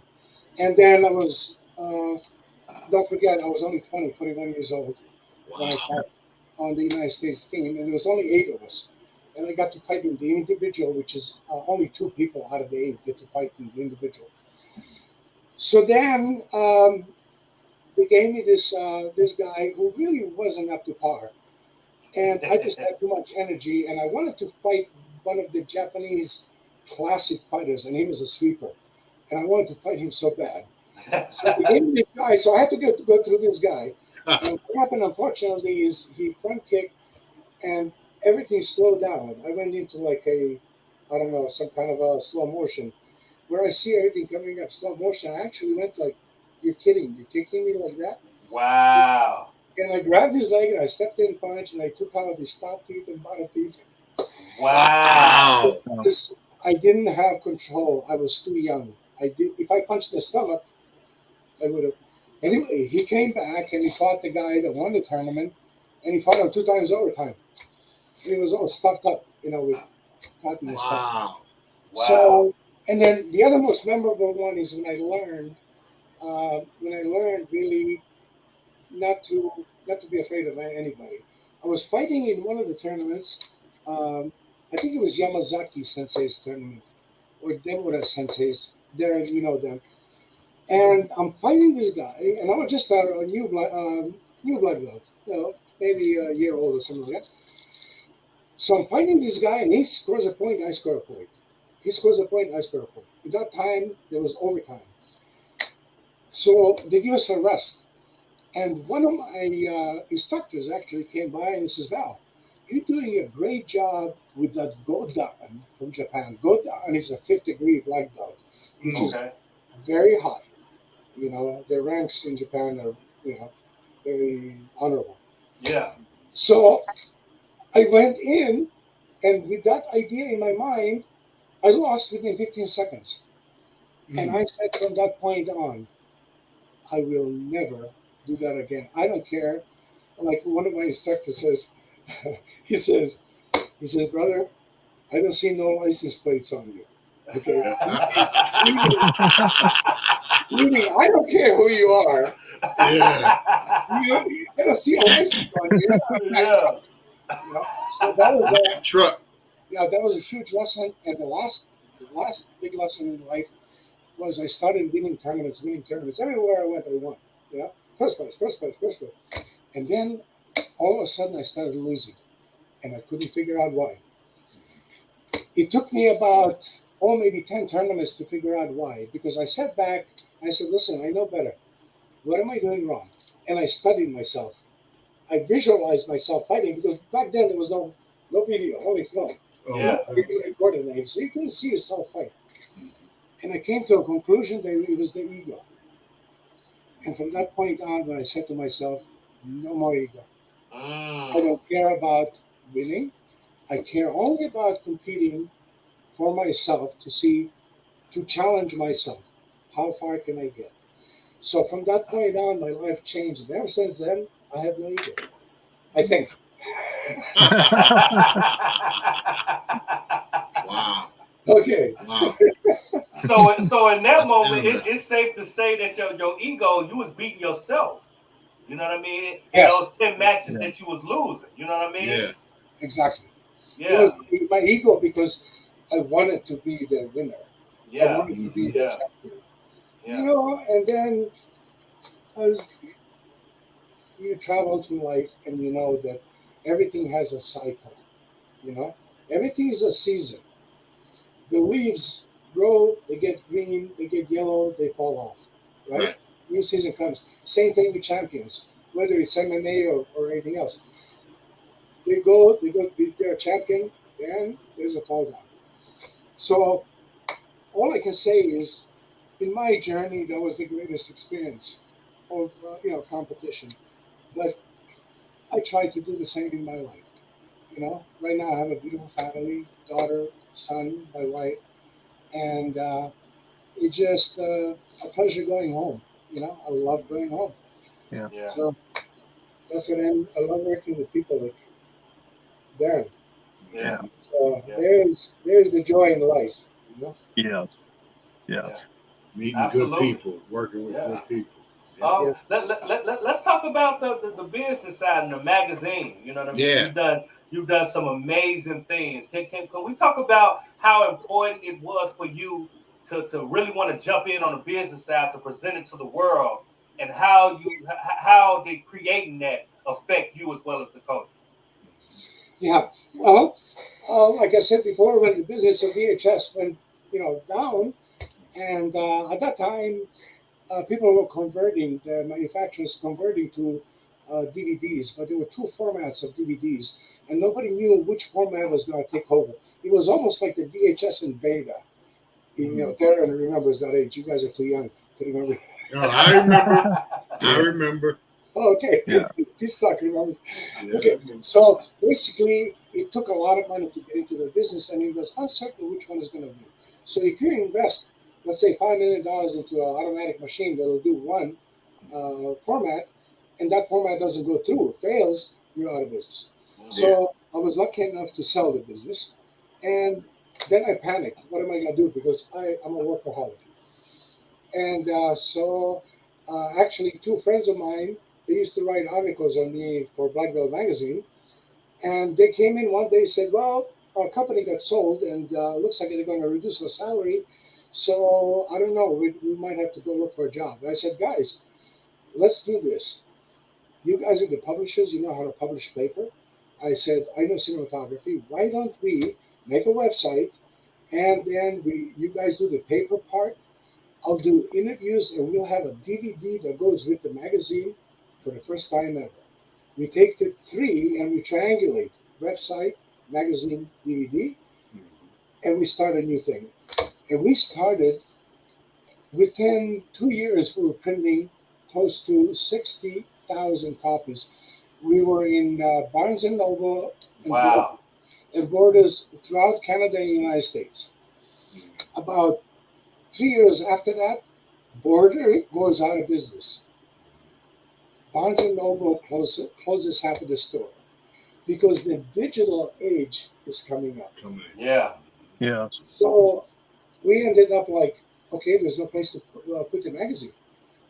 Speaker 7: And then I was, don't forget, I was only 21 years old when I fought on the United States team, and there was only 8 of us. And I got to fight in the individual, which is only 2 people out of the 8 get to fight in the individual. So then they gave me this guy who really wasn't up to par. And I just had too much energy, and I wanted to fight one of the Japanese classic fighters, and he was a sweeper. And I wanted to fight him so bad. So they gave me this guy, so I had to go through this guy. And what happened, unfortunately, is he front kicked, and everything slowed down. I went into like some kind of a slow motion, where I see everything coming up slow motion. I actually went like, you're kidding, you're kicking me like that?
Speaker 1: Wow.
Speaker 7: And I grabbed his leg, and I stepped in punch, and I took out his top teeth and bottom teeth.
Speaker 1: Wow.
Speaker 7: I didn't have control. I was too young. If I punched the stomach, I would have. Anyway, he came back, and he fought the guy that won the tournament, and he fought him 2 times overtime. And he was all stuffed up, with cotton and stuff.
Speaker 2: Wow.
Speaker 7: So, and then the other most memorable one is when I learned really not to be afraid of anybody. I was fighting in one of the tournaments. I think it was Yamazaki Sensei's tournament, or Demura Sensei's. There, you know them. And I'm fighting this guy, and I was just a new blood belt, maybe a year old or something like that. So I'm fighting this guy, and he scores a point, I score a point. He scores a point, I score a point. At that time, there was overtime. So they give us a rest. And one of my instructors actually came by and he says, Val, you're doing a great job with that Godan from Japan. Godan is a 5th-degree black belt, which is very high. Their ranks in Japan are, very honorable.
Speaker 1: Yeah.
Speaker 7: So I went in, and with that idea in my mind, I lost within 15 seconds. And I said from that point on, I will never do that again. I don't care. Like one of my instructors says, he says, brother, I don't see no license plates on you. Okay. Meaning, I don't care who you are.
Speaker 2: Yeah.
Speaker 7: I don't see a license on you. So that was a
Speaker 2: truck.
Speaker 7: Yeah, that was a huge lesson. And the last big lesson in life was I started winning tournaments. Everywhere I went, I won. First place. And then all of a sudden I started losing, and I couldn't figure out why. It took me about maybe 10 tournaments to figure out why, because I sat back and I said, listen, I know better. What am I doing wrong? And I studied myself. I visualized myself fighting, because back then there was no video, only film. Recorded names, so you couldn't see yourself fight. And I came to a conclusion that it was the ego. And from that point on, I said to myself, no more ego. I don't care about winning. I care only about competing for myself to challenge myself. How far can I get? So from that point on, my life changed. And ever since then, I have no ego, I think.
Speaker 2: Wow.
Speaker 7: Okay.
Speaker 2: Wow.
Speaker 1: So in that moment, it's safe to say that your ego, you was beating yourself. You know what I mean?
Speaker 7: Yes.
Speaker 1: Those 10 matches that you was losing. You know what I mean?
Speaker 2: Yeah.
Speaker 7: Exactly.
Speaker 1: Yeah.
Speaker 7: It was my ego, because I wanted to be the winner.
Speaker 1: Yeah.
Speaker 7: I wanted to be the champion. Yeah. And then as you travel through life, and you know that everything has a cycle. Everything is a season. The leaves grow, they get green, they get yellow, they fall off, right? New season comes. Same thing with champions, whether it's MMA or anything else. They're a champion, and there's a fall down. So all I can say is in my journey, that was the greatest experience of competition. But I try to do the same in my life. Right now I have a beautiful family, daughter, son, my wife, and it's just a pleasure going home. I love going home.
Speaker 5: Yeah.
Speaker 7: So that's what I love working with people like Darren.
Speaker 5: Yeah.
Speaker 7: So there's the joy in life.
Speaker 5: Yes.
Speaker 2: Meeting
Speaker 1: Absolutely.
Speaker 2: good people, working with good people.
Speaker 1: Let's talk about the business side and the magazine. You know what I mean?
Speaker 2: Yeah.
Speaker 1: You've done some amazing things. Can we talk about how important it was for you to really want to jump in on the business side to present it to the world, and how did creating that affect you as well as the culture?
Speaker 7: Yeah. Well, like I said before, when the business of VHS went down, and at that time, people were converting, the manufacturers converting to DVDs, but there were two formats of DVDs, and nobody knew which format was going to take over. It was almost like the VHS in beta. Darren remembers that age. You guys are too young to remember.
Speaker 2: No, I remember. I remember.
Speaker 7: Oh, okay.
Speaker 5: Yeah.
Speaker 7: Pstock remembers.
Speaker 2: Yeah.
Speaker 7: Okay. So basically, it took a lot of money to get into the business, and it was uncertain which one is going to win. So if you invest, let's say $5 million into an automatic machine that will do one format, and that format doesn't go through, fails, you're out of business. Yeah. So I was lucky enough to sell the business, and then I panicked. What am I going to do? Because I'm a workaholic. And actually, two friends of mine, they used to write articles on me for Black Belt magazine, and they came in one day and said, well, our company got sold, and looks like they're going to reduce our salary. So I don't know, we might have to go look for a job. And I said, guys, let's do this. You guys are the publishers, you know how to publish paper. I said, I know cinematography. Why don't we make a website, and then you guys do the paper part. I'll do interviews, and we'll have a DVD that goes with the magazine for the first time ever. We take the three and we triangulate website, magazine, DVD, and we start a new thing. And we started, within 2 years, we were printing close to 60,000 copies. We were in Barnes & Noble and borders throughout Canada and the United States. About 3 years after that, Border goes out of business. Barnes & Noble closes half of the store because the digital age is coming up.
Speaker 5: Yeah.
Speaker 7: So we ended up like, okay, there's no place to put the magazine.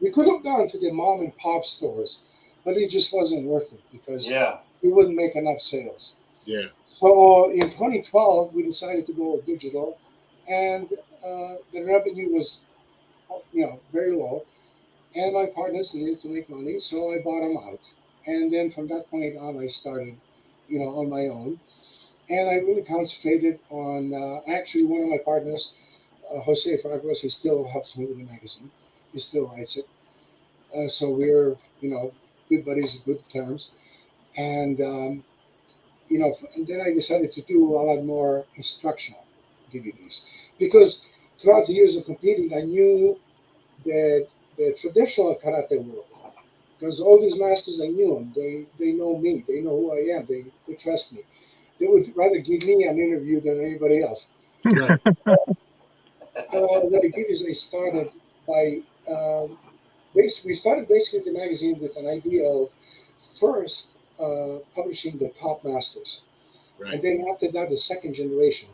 Speaker 7: We could have gone to the mom and pop stores, but it just wasn't worth it because we wouldn't make enough sales.
Speaker 2: Yeah.
Speaker 7: So in 2012, we decided to go digital, and the revenue was, very low, and my partners needed to make money, so I bought them out. And then from that point on, I started, on my own, and I really concentrated on. Actually, one of my partners, Jose Fragros, he still helps me with the magazine. He still writes it. So we're, good buddies, good terms. And, and then I decided to do a lot more instructional DVDs. Because throughout the years of competing, I knew that the traditional karate world, because all these masters, I knew them. They know me. They know who I am. They trust me. They would rather give me an interview than anybody else.
Speaker 2: Right.
Speaker 7: What I did is I started by we started basically the magazine with an idea of first publishing the top masters,
Speaker 2: Right.
Speaker 7: and then after that the second generation,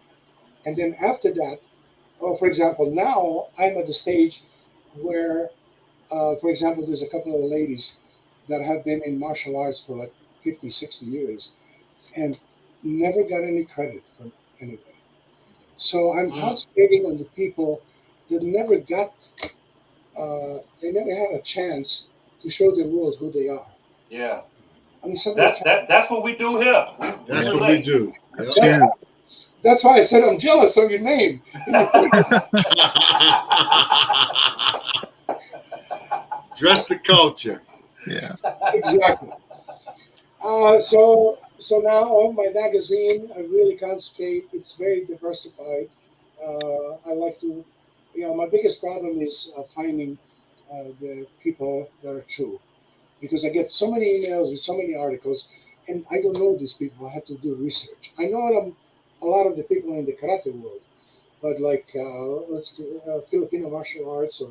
Speaker 7: and then after that, for example, now I'm at the stage where, for example, there's a couple of ladies that have been in martial arts for like 50, 60 years, and never got any credit from anybody. So I'm concentrating on the people that never got, they never had a chance to show the world who they are.
Speaker 1: Yeah.
Speaker 7: I mean,
Speaker 1: that's what we do here.
Speaker 2: That's what we do.
Speaker 7: That's why I said I'm jealous of your name.
Speaker 2: Dress the culture.
Speaker 5: Yeah.
Speaker 7: Exactly. So now on my magazine, I really concentrate. It's very diversified. I like to my biggest problem is finding the people that are true, because I get so many emails with so many articles, and I don't know these people. I have to do research. I know a lot of the people in the karate world, but like Filipino martial arts or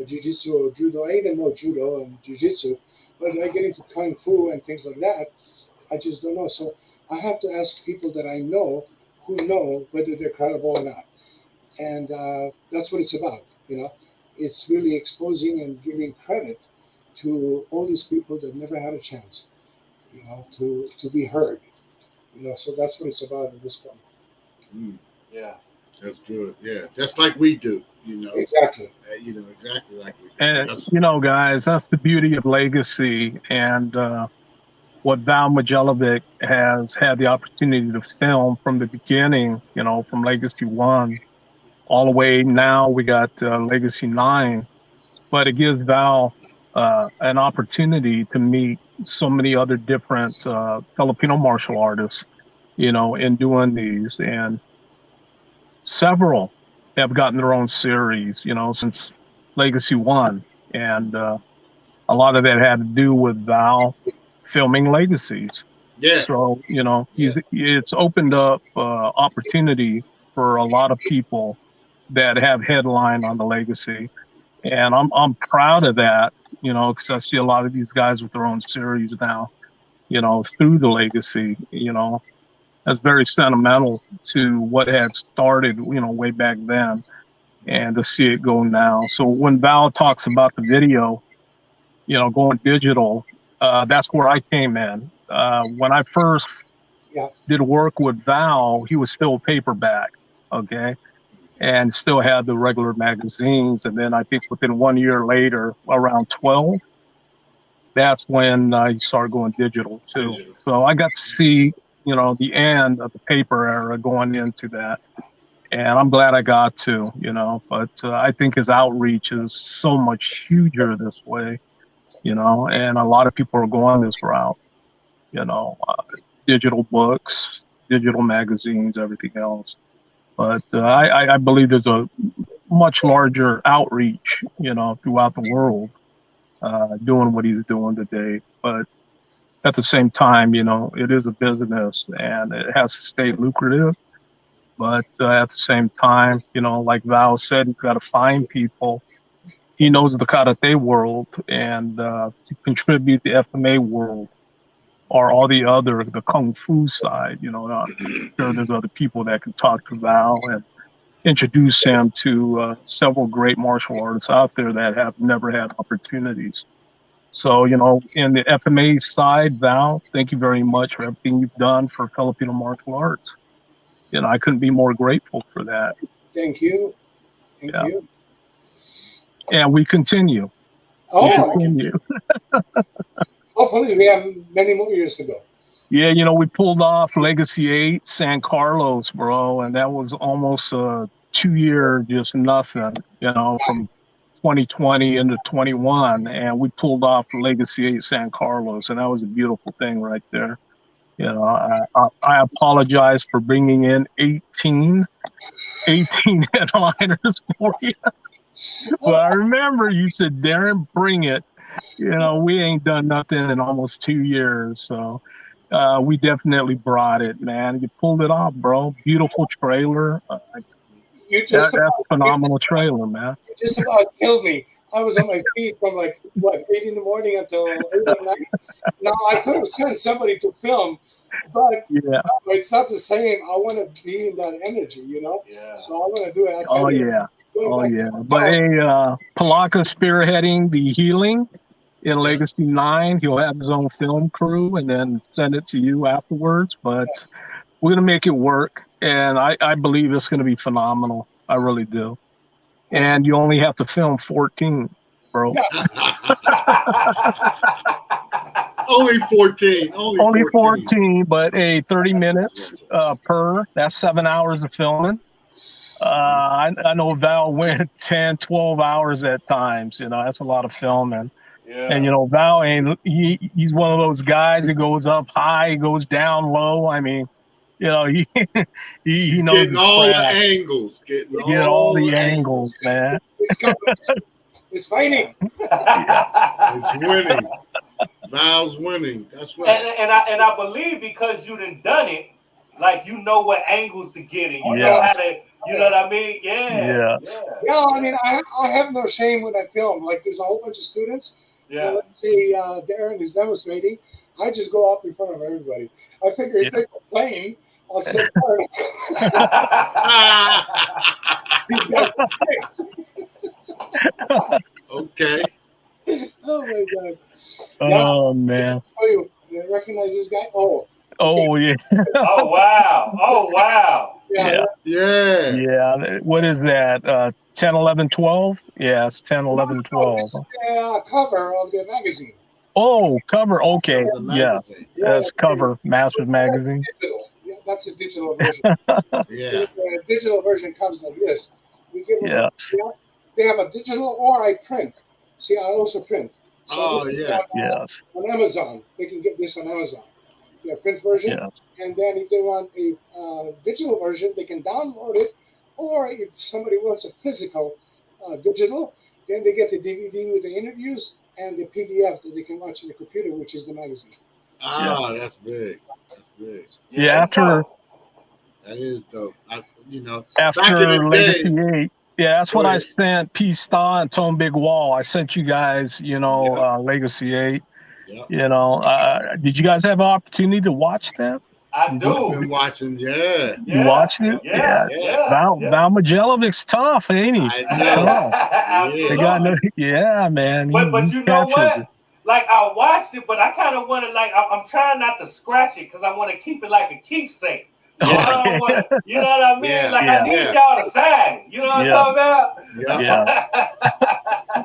Speaker 7: jiu-jitsu or judo. I even know judo and jiu-jitsu, but I get into kung fu and things like that. I just don't know. So I have to ask people that I know who know whether they're credible or not. And that's what it's about. It's really exposing and giving credit to all these people that never had a chance, to be heard. So that's what it's about at this point.
Speaker 1: Yeah.
Speaker 2: That's good. Yeah, just like we do.
Speaker 7: Exactly.
Speaker 2: Exactly like we do.
Speaker 5: And guys, that's the beauty of legacy, and what Val Mijailovic has had the opportunity to film from the beginning. From Legacy 1 all the way now we got Legacy 9, but it gives Val an opportunity to meet so many other different Filipino martial artists, in doing these, and several have gotten their own series, since Legacy 1, and a lot of that had to do with Val filming Legacies.
Speaker 2: Yeah.
Speaker 5: So, it's opened up opportunity for a lot of people that have headline on the Legacy. And I'm proud of that, because I see a lot of these guys with their own series now, through the Legacy. That's very sentimental to what had started, way back then, and to see it go now. So when Val talks about the video, going digital, that's where I came in. When I first did work with Val, he was still paperback, okay, and still had the regular magazines. And then I think within 1 year later, around 12, that's when he started going digital too. So I got to see, the end of the paper era going into that. And I'm glad I got to, but I think his outreach is so much huger this way, and a lot of people are going this route, digital books, digital magazines, everything else. But I believe there's a much larger outreach, throughout the world, doing what he's doing today. But at the same time, it is a business and it has to stay lucrative. But at the same time, like Val said, you've got to find people. He knows the karate world, and to contribute the FMA world or all the kung fu side. I'm sure there's other people that can talk to Val and introduce him to several great martial artists out there that have never had opportunities. So, in the FMA side, Val, thank you very much for everything you've done for Filipino martial arts. I couldn't be more grateful for that.
Speaker 7: Thank you. Thank you.
Speaker 5: And we continue.
Speaker 7: Oh,
Speaker 5: we continue.
Speaker 7: Hopefully we have many more years to go.
Speaker 5: Yeah, we pulled off Legacy 8, San Carlos, bro, and that was almost a 2-year just nothing, from 2020 into 21, and we pulled off Legacy 8 San Carlos, and that was a beautiful thing right there. I apologize for bringing in 18 headliners for you. But I remember you said, Darren, bring it. We ain't done nothing in almost 2 years. So we definitely brought it, man. You pulled it off, bro. Beautiful trailer. That's a phenomenal trailer, man.
Speaker 7: You just about killed me. I was on my feet from 8 in the morning until 8 at night. Now, I could have sent somebody to film, but it's not the same. I want to be in that energy, Yeah. So I want to do it.
Speaker 5: Oh, yeah. But Palaka spearheading the healing in Legacy 9. He'll have his own film crew and then send it to you afterwards. But we're going to make it work. And I believe it's going to be phenomenal. I really do. And you only have to film 14, bro.
Speaker 2: Only 14. Only
Speaker 5: 14, but 30 minutes per. That's 7 hours of filming. I know Val went 10, 12 hours at times. That's a lot of filming. Yeah. And, Val he's one of those guys that goes up high, goes down low. I mean, You know, he
Speaker 2: He's
Speaker 5: knows
Speaker 2: getting
Speaker 5: his
Speaker 2: all the
Speaker 5: craft.
Speaker 2: angles. Getting
Speaker 5: Get all the angles, man.
Speaker 7: It's coming. It's fighting.
Speaker 2: It's winning. Val's winning. That's right.
Speaker 1: And I believe because you done it, like you know what angles to get in. You know how to. You know what I mean? Yeah.
Speaker 7: Yeah. I mean, I have no shame when I film. Like, there's a whole bunch of students.
Speaker 1: Yeah.
Speaker 7: Let's say Darren is demonstrating. I just go up in front of everybody. I figure if they're playing, I'll sit there.
Speaker 2: Okay.
Speaker 7: Oh my God.
Speaker 5: Oh man.
Speaker 7: Oh, you recognize this guy? Oh.
Speaker 5: Oh yeah.
Speaker 1: Oh wow.
Speaker 2: Yeah.
Speaker 5: What is that? 10, 11, 12? Yeah, it's 10, 11, 12.
Speaker 7: This is the cover of the magazine.
Speaker 5: Oh, cover. Okay. Yes. That's cover. Masters Magazine.
Speaker 7: Yeah, that's a digital version.
Speaker 2: Yeah.
Speaker 7: The digital version comes like this. We give them they have a digital or I print. See, I also print. So
Speaker 5: yes.
Speaker 7: On Amazon, they can get this on Amazon. The print version.
Speaker 5: Yes.
Speaker 7: And then if they want a digital version, they can download it. Or if somebody wants a physical digital, then they get the DVD with the interviews and the PDF that they can watch on the computer, which is the magazine.
Speaker 2: That's big. That's big.
Speaker 5: Yeah, after
Speaker 2: that is dope.
Speaker 5: After Legacy 8. Yeah, that's what I sent Pstock and Tone Big Wall. I sent you guys, Legacy 8. Yep. Did you guys have an opportunity to watch that?
Speaker 1: I do.
Speaker 2: I've been watching,
Speaker 5: You watched it?
Speaker 1: Yeah.
Speaker 5: Val Mijailovic's tough, ain't he?
Speaker 2: I
Speaker 5: know. Man.
Speaker 1: But you know what? Like, I watched it, but I kind of want to, like, I'm trying not to scratch it because I want to keep it like a keepsake. So I don't want to, you know what I mean? I need y'all to sign it. You know what I'm talking about?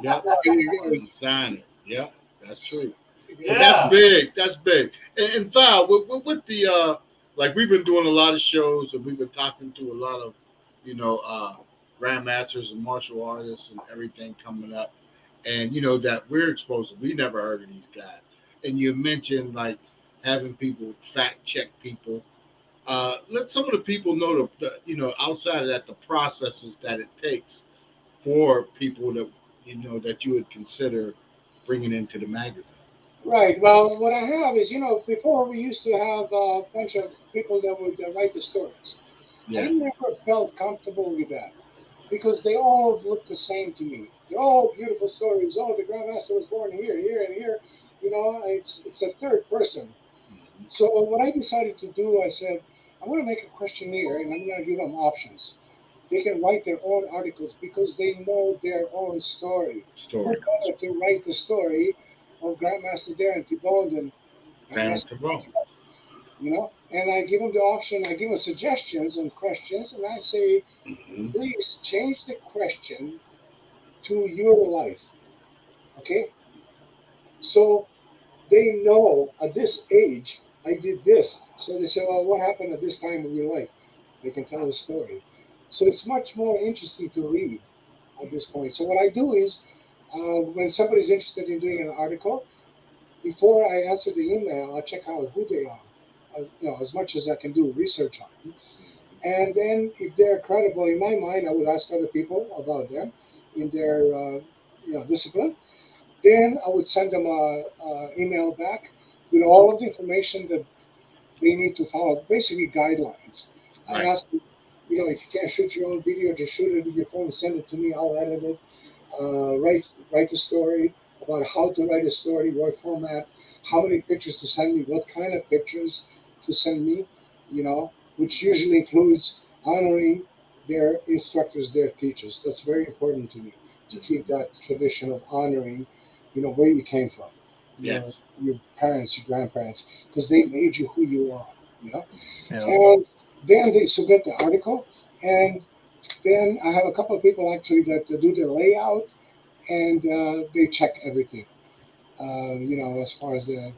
Speaker 2: Yeah. Sign it. Yeah, that's true. Yeah. That's big. That's big. And Val, with the like, we've been doing a lot of shows and we've been talking to a lot of, grandmasters and martial artists and everything coming up, and that we're exposed to. We never heard of these guys. And you mentioned like having people fact check people. Let some of the people know outside of that, the processes that it takes for people that that you would consider bringing into the magazine.
Speaker 7: Right. Well, what I have is, before we used to have a bunch of people that would write the stories. Yeah. I never felt comfortable with that because they all look the same to me. They're all beautiful stories. Oh, the Grandmaster was born here, here, and here. It's a third person. Mm-hmm. So what I decided to do, I said, I'm going to make a questionnaire and I'm going to give them options. They can write their own articles because they know their own story. Who better to write the story of Grandmaster Darren T-Bone than Grandmaster T-Bone? And I give them the option, I give them suggestions and questions, and I say, please change the question to your life. Okay? So they know at this age, I did this. So they say, well, what happened at this time of your life? They can tell the story. So it's much more interesting to read at this point. So what I do is, when somebody's interested in doing an article, before I answer the email, I check out who they are, as much as I can do research on them. And then if they're credible in my mind, I would ask other people about them in their discipline. Then I would send them an email back with all of the information that they need to follow, basically guidelines. Right. I ask them, if you can't shoot your own video, just shoot it with your phone, send it to me, I'll edit it. Write the story, about how to write a story, what format, how many pictures to send me, what kind of pictures to send me, which usually includes honoring their instructors, their teachers. That's very important to me, to keep that tradition of honoring, where you came from.
Speaker 2: Yes.
Speaker 7: Your parents, your grandparents, because they made you who you are, Yeah. And then they submit the article, and then I have a couple of people actually that do the layout, and they check everything, as far as the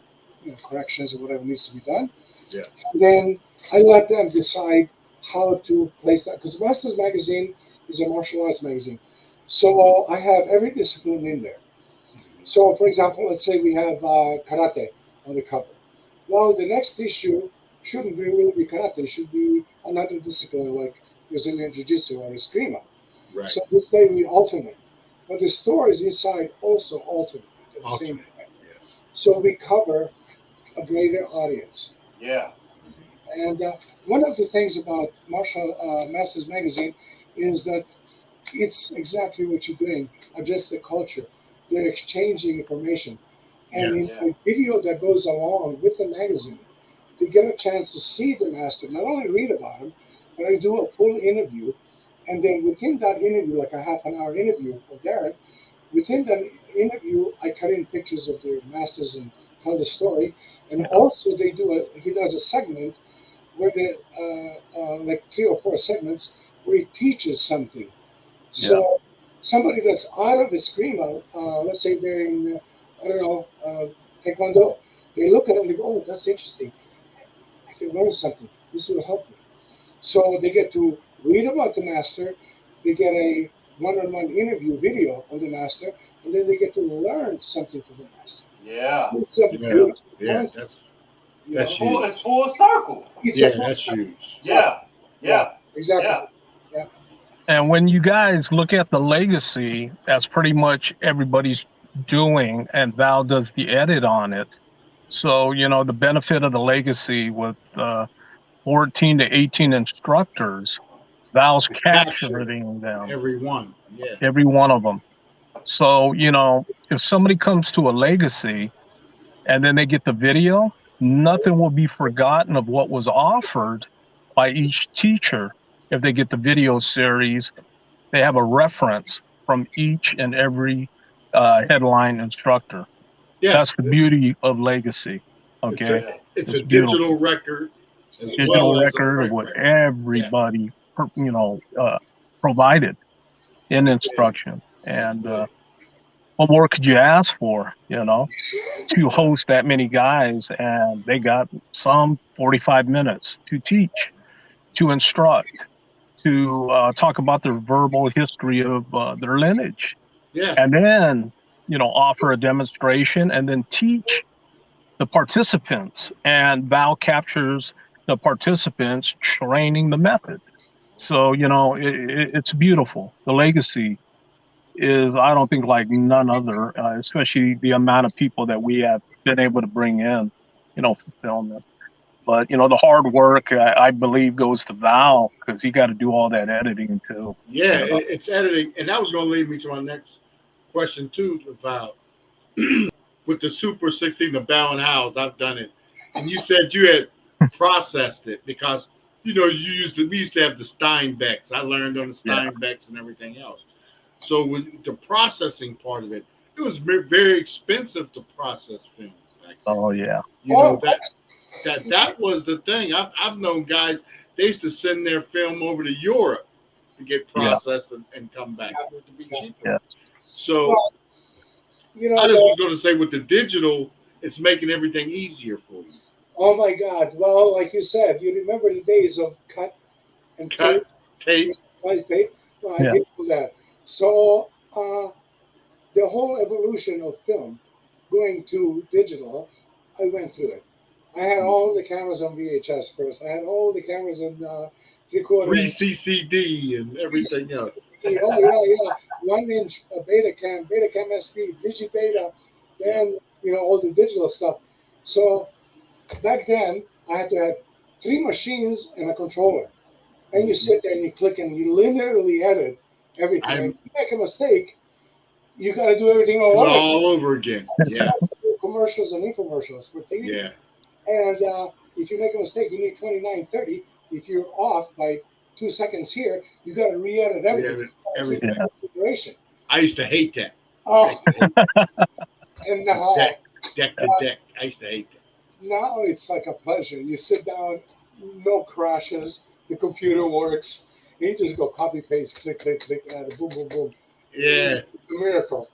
Speaker 7: corrections or whatever needs to be done.
Speaker 2: Yeah.
Speaker 7: And then I let them decide how to place that, because Masters Magazine is a martial arts magazine. So I have every discipline in there. So, for example, let's say we have karate on the cover. Well, the next issue shouldn't really be karate. It should be another discipline like Brazilian Jiu-Jitsu or Eskrima.
Speaker 2: Right.
Speaker 7: So this way we alternate. But the stories inside also alternate at the same time.
Speaker 2: Yes.
Speaker 7: So we cover a greater audience.
Speaker 1: Yeah.
Speaker 7: And one of the things about Martial Masters Magazine is that it's exactly what you're doing, address the culture. They're exchanging information. And
Speaker 2: Yes.
Speaker 7: in the video that goes along with the magazine, to get a chance to see the master, not only read about him, but I do a full interview. And then within that interview, like a half-an-hour interview with Darren, within that interview, I cut in pictures of the masters and tell the story. And also he does a segment where like 3 or 4 segments where he teaches something. So somebody that's out of Eskrima, let's say they're in, Taekwondo, they look at him and they go, oh, that's interesting. I can learn something. This will help me. So they get to read about the master, they get a one-on-one interview video of the master, and then they get to learn something from the master.
Speaker 1: Yeah.
Speaker 7: So it's a beautiful concept.
Speaker 2: That's
Speaker 1: It's
Speaker 2: huge.
Speaker 1: full circle.
Speaker 2: That's huge.
Speaker 1: Yeah.
Speaker 7: Exactly.
Speaker 1: Yeah.
Speaker 5: And when you guys look at the legacy, that's pretty much everybody's doing, and Val does the edit on it. So, the benefit of the legacy with 14 to 18 instructors, Val's capturing them.
Speaker 2: Every one. Yeah.
Speaker 5: Every one of them. So, if somebody comes to a legacy and then they get the video, nothing will be forgotten of what was offered by each teacher. If they get the video series, they have a reference from each and every headline instructor.
Speaker 2: Yeah.
Speaker 5: That's the beauty of legacy. Okay.
Speaker 2: It's a digital record.
Speaker 5: Digital record of what everybody, provided in instruction. And what more could you ask for, to host that many guys? And they got some 45 minutes to teach, to instruct, to talk about their verbal history of their lineage.
Speaker 2: Yeah.
Speaker 5: And then, offer a demonstration and then teach the participants. And Val captures the participants training the method. So, it's beautiful. The legacy is, I don't think, like none other, especially the amount of people that we have been able to bring in, for filming. But, the hard work, I believe, goes to Val, because he got to do all that editing, too.
Speaker 2: Yeah, it's editing. And that was going to lead me to my next question, too, Val. With the Super 16, the Bow and Howls, I've done it. And you said you had processed it because, we used to have the Steinbecks. I learned on the Steinbecks and everything else. So with the processing part of it, it was very expensive to process film.
Speaker 5: Oh, yeah.
Speaker 2: That was the thing. I've known guys, they used to send their film over to Europe to get processed and come back to be cheaper.
Speaker 5: Yeah.
Speaker 2: So I just was going to say, with the digital, it's making everything easier for you.
Speaker 7: Oh my God! Well, like you said, you remember the days of cut tape. Well, I did do that. So the whole evolution of film going to digital, I went through it. I had all the cameras on VHS first. I had all the cameras on 3/4.
Speaker 2: 3CCD and everything else.
Speaker 7: Oh yeah. 1-inch Betacam SP, Digibeta, then all the digital stuff. So back then I had to have 3 machines and a controller, and you sit there and you click and you linearly edit everything. If you make a mistake, you got to do everything all over again.
Speaker 2: Yeah.
Speaker 7: Commercials and infomercials for TV.
Speaker 2: Yeah.
Speaker 7: And if you make a mistake, you need 29:30. If you're off by 2 seconds here, you got to re-edit everything.
Speaker 2: Everything. I used to hate that.
Speaker 7: Oh. And now
Speaker 2: deck to deck. I used to hate that.
Speaker 7: Now it's like a pleasure. You sit down, no crashes, the computer works. And you just go copy paste, click, add, boom, boom, boom.
Speaker 2: Yeah.
Speaker 7: It's a miracle.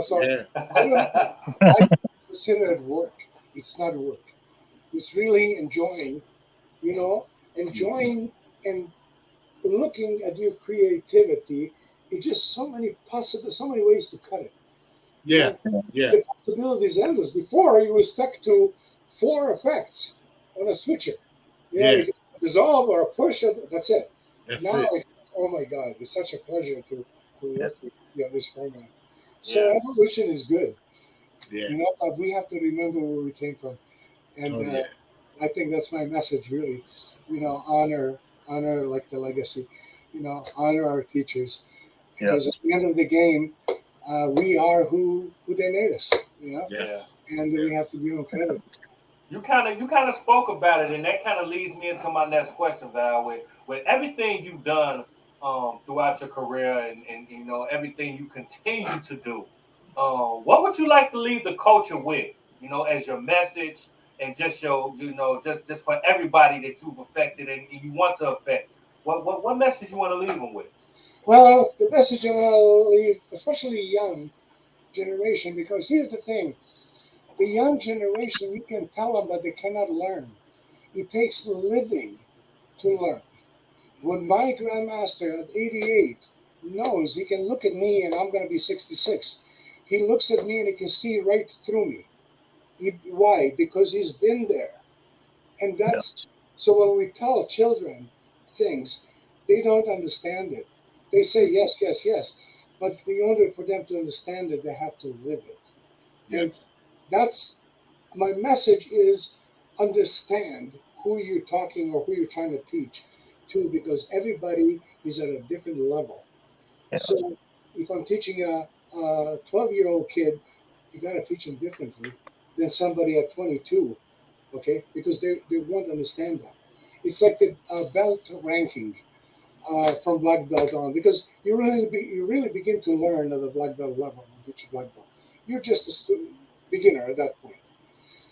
Speaker 7: So I consider it work. It's not work. It's really enjoying and looking at your creativity. It's just so many ways to cut it.
Speaker 2: Yeah.
Speaker 7: The possibility is endless. Before, you were stuck to 4 effects on a switcher. You dissolve or push it. That's it.
Speaker 2: That's
Speaker 7: now,
Speaker 2: it.
Speaker 7: Oh my God, it's such a pleasure to work with this program. So evolution is good.
Speaker 2: Yeah.
Speaker 7: You know, but we have to remember where we came from, and I think that's my message. Really, you know, honor like the legacy. You know, honor our teachers, because at the end of the game, we are who they made us. You know, and we have to give them credit.
Speaker 1: You kind of spoke about it, and that kind of leads me into my next question, Val. With everything you've done throughout your career, and you know everything you continue to do, what would you like to leave the culture with? You know, as your message, and just your, you know, just for everybody that you've affected and you want to affect. What message you want to leave them with?
Speaker 7: Well, the message I want to leave, especially young generation, because here's the thing. The young generation, you can tell them, but they cannot learn. It takes living to learn. When my grandmaster at 88 knows, he can look at me and I'm going to be 66. He looks at me and he can see right through me. Why? Because he's been there. And that's so when we tell children things, they don't understand it. They say yes, yes, yes. But in order for them to understand it, they have to live it. And that's my message is understand who you're talking or who you're trying to teach to, because everybody is at a different level. So if I'm teaching a 12-year-old kid, you got to teach them differently than somebody at 22, okay? Because they won't understand that. It's like the belt ranking from black belt on, because you really begin to learn at the black belt level. Black belt. You're just a beginner at that point.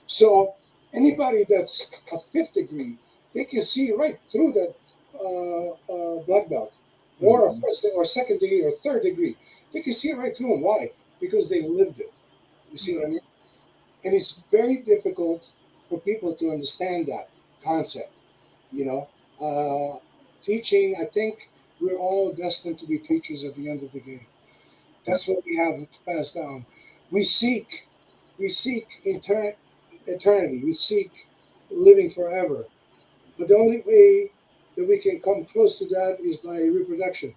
Speaker 7: So anybody that's a 5th degree, they can see right through that black belt, or a 1st or 2nd degree or 3rd degree. They can see right through them. Why? Because they lived it. You see what I mean? And it's very difficult for people to understand that concept. You know, teaching, I think we're all destined to be teachers at the end of the game. That's what we have to pass down. We seek eternity. We seek living forever. But the only way that we can come close to that is by reproduction.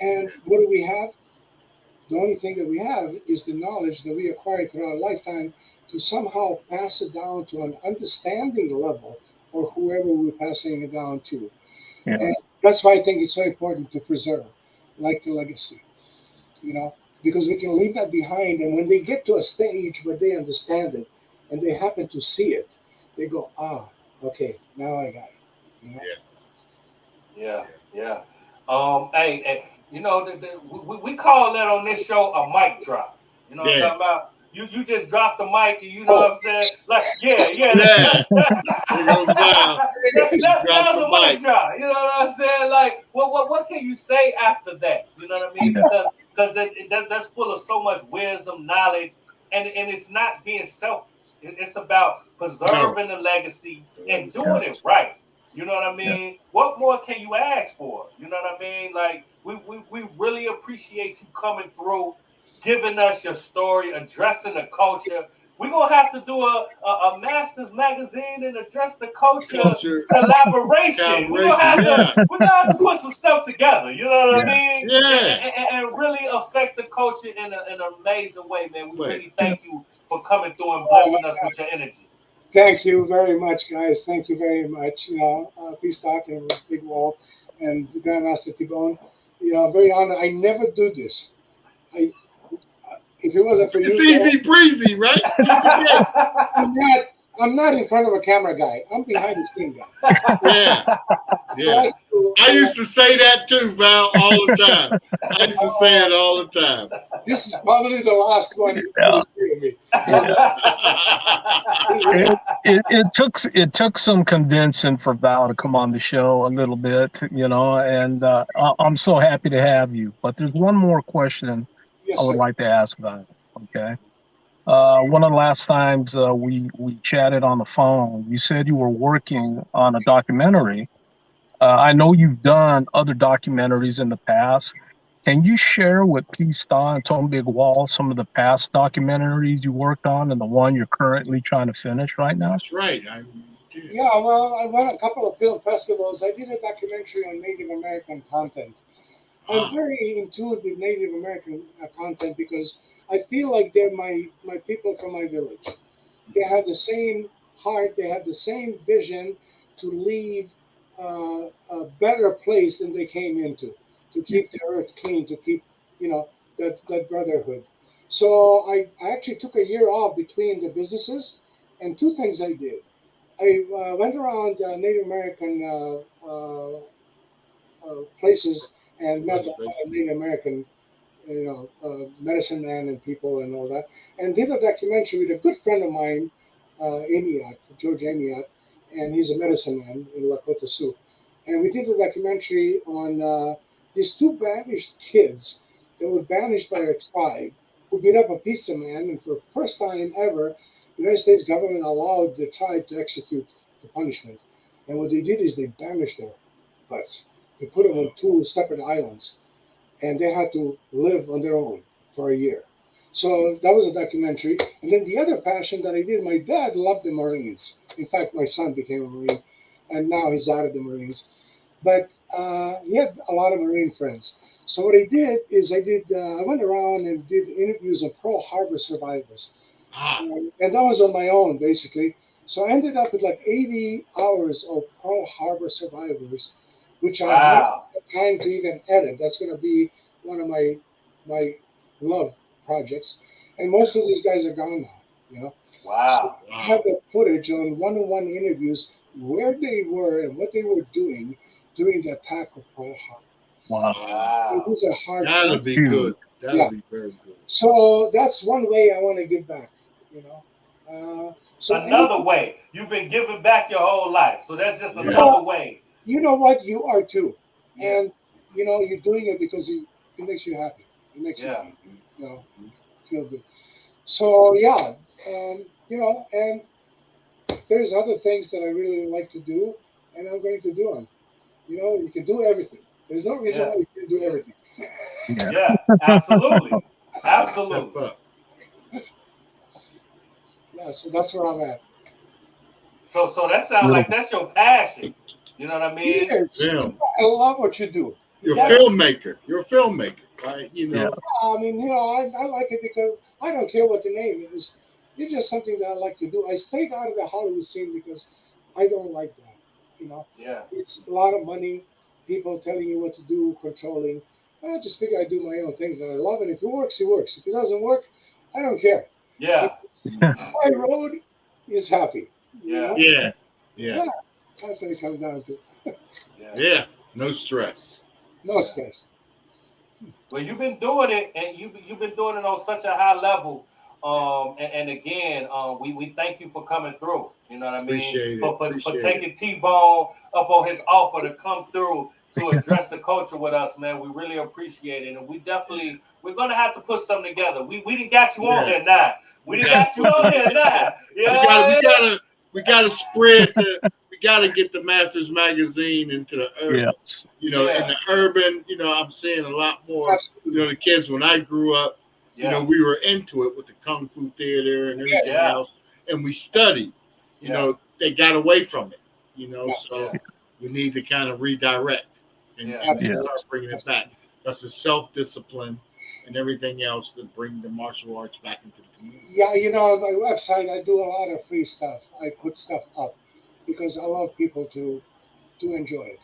Speaker 7: And what do we have? The only thing that we have is the knowledge that we acquired throughout our lifetime to somehow pass it down to an understanding level, or whoever we're passing it down to. And that's why I think it's so important to preserve, like the legacy, you know, because we can leave that behind. And when they get to a stage where they understand it and they happen to see it, they go, okay, now I got it. You know?
Speaker 1: Hey, you know, we call that on this show a mic drop. You know what I'm talking about? You just dropped the mic, and you know what I'm saying? Like, It
Speaker 2: goes down.
Speaker 1: That was a mic drop. You know what I'm saying? Like, what can you say after that? You know what I mean? Because that's full of so much wisdom, knowledge, and it's not being selfish. It's about preserving the legacy and doing it right. You know what I mean? What more can you ask for? You know what I mean? Like, we really appreciate you coming through, giving us your story, addressing the culture. We're going to have to do a Masters magazine and address the culture collaboration. We're going to have to put some stuff together. You know what I mean? And really affect the culture in an amazing way, man. We really thank you for coming through and blessing us with your energy.
Speaker 7: Thank you very much, guys. Thank you very much. You know, Pstock and Big Wall and the Grandmaster T-Bone. You know, very honored. I never do this. If it wasn't for
Speaker 2: it's easy breezy, right?
Speaker 7: I'm not in front of a camera guy. I'm behind the screen guy.
Speaker 2: I used to say that too, Val, all the time. I used to say it all the time.
Speaker 7: This is probably the last one
Speaker 5: It took some convincing for Val to come on the show a little bit, you know, and I'm so happy to have you. But there's one more question I would like to ask Val. Okay. One of the last times we chatted on the phone, you said you were working on a documentary. I know you've done other documentaries in the past. Can you share with Pstock and Tom Big Wall some of the past documentaries you worked on and the one you're currently trying to finish right now?
Speaker 2: That's right.
Speaker 7: Yeah, well, I won a couple of film festivals. I did a documentary on Native American content. I'm very in tune with Native American content because I feel like they're my people from my village. They have the same heart, they have the same vision to leave a better place than they came into, to keep the earth clean, to keep, that brotherhood. So I actually took a year off between the businesses, and two things I did. I went around Native American places and met a lot of Native American, medicine man and people and all that, and did a documentary with a good friend of mine, Amiot, George Amiot, and he's a medicine man in Lakota Sioux. And we did a documentary on these two banished kids that were banished by their tribe, who beat up a pizza man, and for the first time ever, the United States government allowed the tribe to execute the punishment. And what they did is they banished their butts. They put them on two separate islands, and they had to live on their own for a year. So that was a documentary. And then the other passion that I did, my dad loved the Marines. In fact, my son became a Marine, and now he's out of the Marines. But he had a lot of Marine friends. So what I did is I went around and did interviews of Pearl Harbor survivors. And that was on my own, basically. So I ended up with like 80 hours of Pearl Harbor survivors, which I haven't had time to even edit. That's going to be one of my love projects. And most of these guys are gone now,
Speaker 1: Wow.
Speaker 7: So I have the footage on one-on-one interviews where they were and what they were doing during the attack of Pearl Harbor.
Speaker 2: Wow.
Speaker 7: It was a hard
Speaker 2: That'll be good. That'll be very good.
Speaker 7: So that's one way I want to give back, So
Speaker 1: another way. You've been giving back your whole life. So that's just another way.
Speaker 7: You know what? You are too. And, you're doing it because it makes you happy. It makes you feel good. So, and there's other things that I really like to do, and I'm going to do them. You can do everything. There's no reason why you can do everything.
Speaker 1: Yeah, absolutely. Absolutely.
Speaker 7: Yeah, so that's where I'm at.
Speaker 1: So that sounds like that's your passion. You know what I mean?
Speaker 2: Yeah.
Speaker 7: I love what you do.
Speaker 2: You're a filmmaker. You're a filmmaker, right?
Speaker 7: I mean, I like it because I don't care what the name is. It's just something that I like to do. I stayed out of the Hollywood scene because I don't like that.
Speaker 1: Yeah.
Speaker 7: It's a lot of money, people telling you what to do, controlling. I just figure I do my own things that I love, and if it works, it works. If it doesn't work, I don't care.
Speaker 1: Yeah.
Speaker 7: My road is happy.
Speaker 2: Yeah.
Speaker 7: That's what it comes down to.
Speaker 2: Yeah. No stress.
Speaker 7: No stress.
Speaker 1: Well, you've been doing it, and you've been doing it on such a high level. And again, we thank you for coming through. You know what I mean?
Speaker 2: Appreciate
Speaker 1: For taking T-Bone up on his offer to come through to address the culture with us, man. We really appreciate it, and we're gonna have to put something together. We done got you on there now. We done got you on there now. Yeah.
Speaker 2: We gotta spread we gotta get the Masters magazine into the urban. In the urban, I'm seeing a lot more. The kids when I grew up, we were into it with the Kung Fu theater and everything else, and we studied. They got away from it. So we need to kind of redirect and start bringing it back. That's a self-discipline and everything else to bring the martial arts back into the community.
Speaker 7: Yeah, on my website, I do a lot of free stuff. I put stuff up because I love people to enjoy it.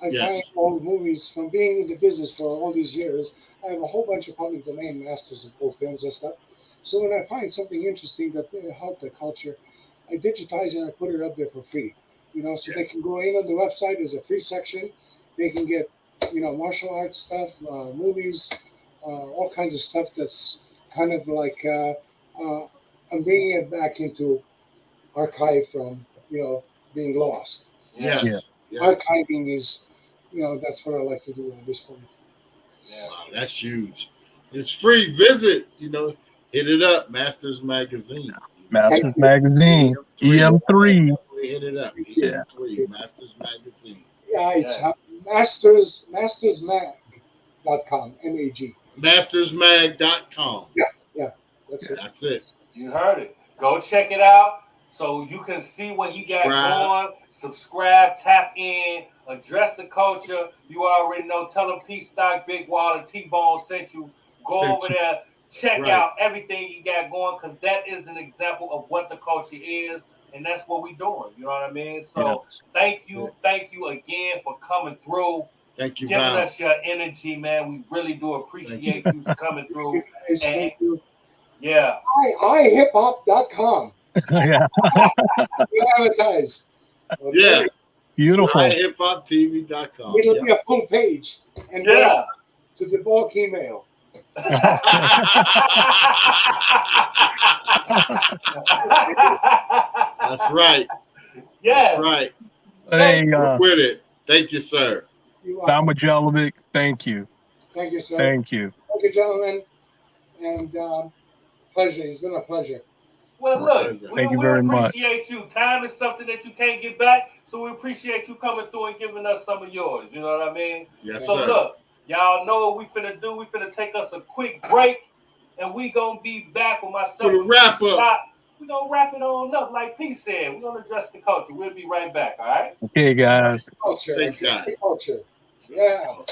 Speaker 7: I find old movies from being in the business for all these years. I have a whole bunch of public domain masters of old films and stuff. So when I find something interesting that will help the culture, I digitize it and I put it up there for free. So they can go in on the website. There's a free section. They can get, martial arts stuff, movies, all kinds of stuff that's kind of like I'm bringing it back into archive from, being lost. Archiving is, that's what I like to do at this point.
Speaker 2: Wow, that's huge. It's free. Visit, hit it up. Masters Magazine.
Speaker 5: Masters Magazine. EM3.
Speaker 2: Hit it up. EM3. Masters Magazine.
Speaker 7: Yeah, it's mastersmag.com. MAG.
Speaker 2: Mastersmag.com.
Speaker 7: Yeah. That's it.
Speaker 2: That's it.
Speaker 1: You heard it. Go check it out. So you can see what he got going. Subscribe, tap in, address the culture. You already know. Tell them Pstock, Big Wall, and T-Bone sent you. Go over there, check out everything you got going, because that is an example of what the culture is, and that's what we're doing. You know what I mean? So thank you again for coming through.
Speaker 2: Thank you,
Speaker 1: giving
Speaker 2: Val.
Speaker 1: us your energy, man. We really do appreciate you coming through.
Speaker 7: Thank you.
Speaker 1: Yeah.
Speaker 7: iHipHop.com.
Speaker 5: Yeah.
Speaker 7: You advertise. Okay.
Speaker 2: Yeah.
Speaker 5: Beautiful.
Speaker 2: iHipHopTV.com.
Speaker 7: It'll be a full page. And to the bulk email.
Speaker 2: That's right.
Speaker 1: Yeah.
Speaker 2: That's right.
Speaker 5: Hey,
Speaker 2: with it. Thank you, sir.
Speaker 5: Val Mijailovic, thank you.
Speaker 7: Thank you, sir.
Speaker 5: Thank you.
Speaker 7: Thank you, gentlemen. And pleasure. It's been a pleasure.
Speaker 1: Well, look,
Speaker 5: thank you
Speaker 1: we
Speaker 5: very much.
Speaker 1: appreciate you. Time is something that you can't get back, so we appreciate you coming through and giving us some of yours. You know what I mean?
Speaker 2: Yes,
Speaker 1: so
Speaker 2: sir.
Speaker 1: Look, y'all know what we finna do. We finna take us a quick break, and we gonna be back with myself.
Speaker 2: For the wrap up.
Speaker 1: We gonna wrap it on up like P said. We're gonna address the culture. We'll be right back. All right?
Speaker 5: Okay, guys.
Speaker 7: Culture.
Speaker 2: Thanks, guys.
Speaker 7: Culture. Yeah.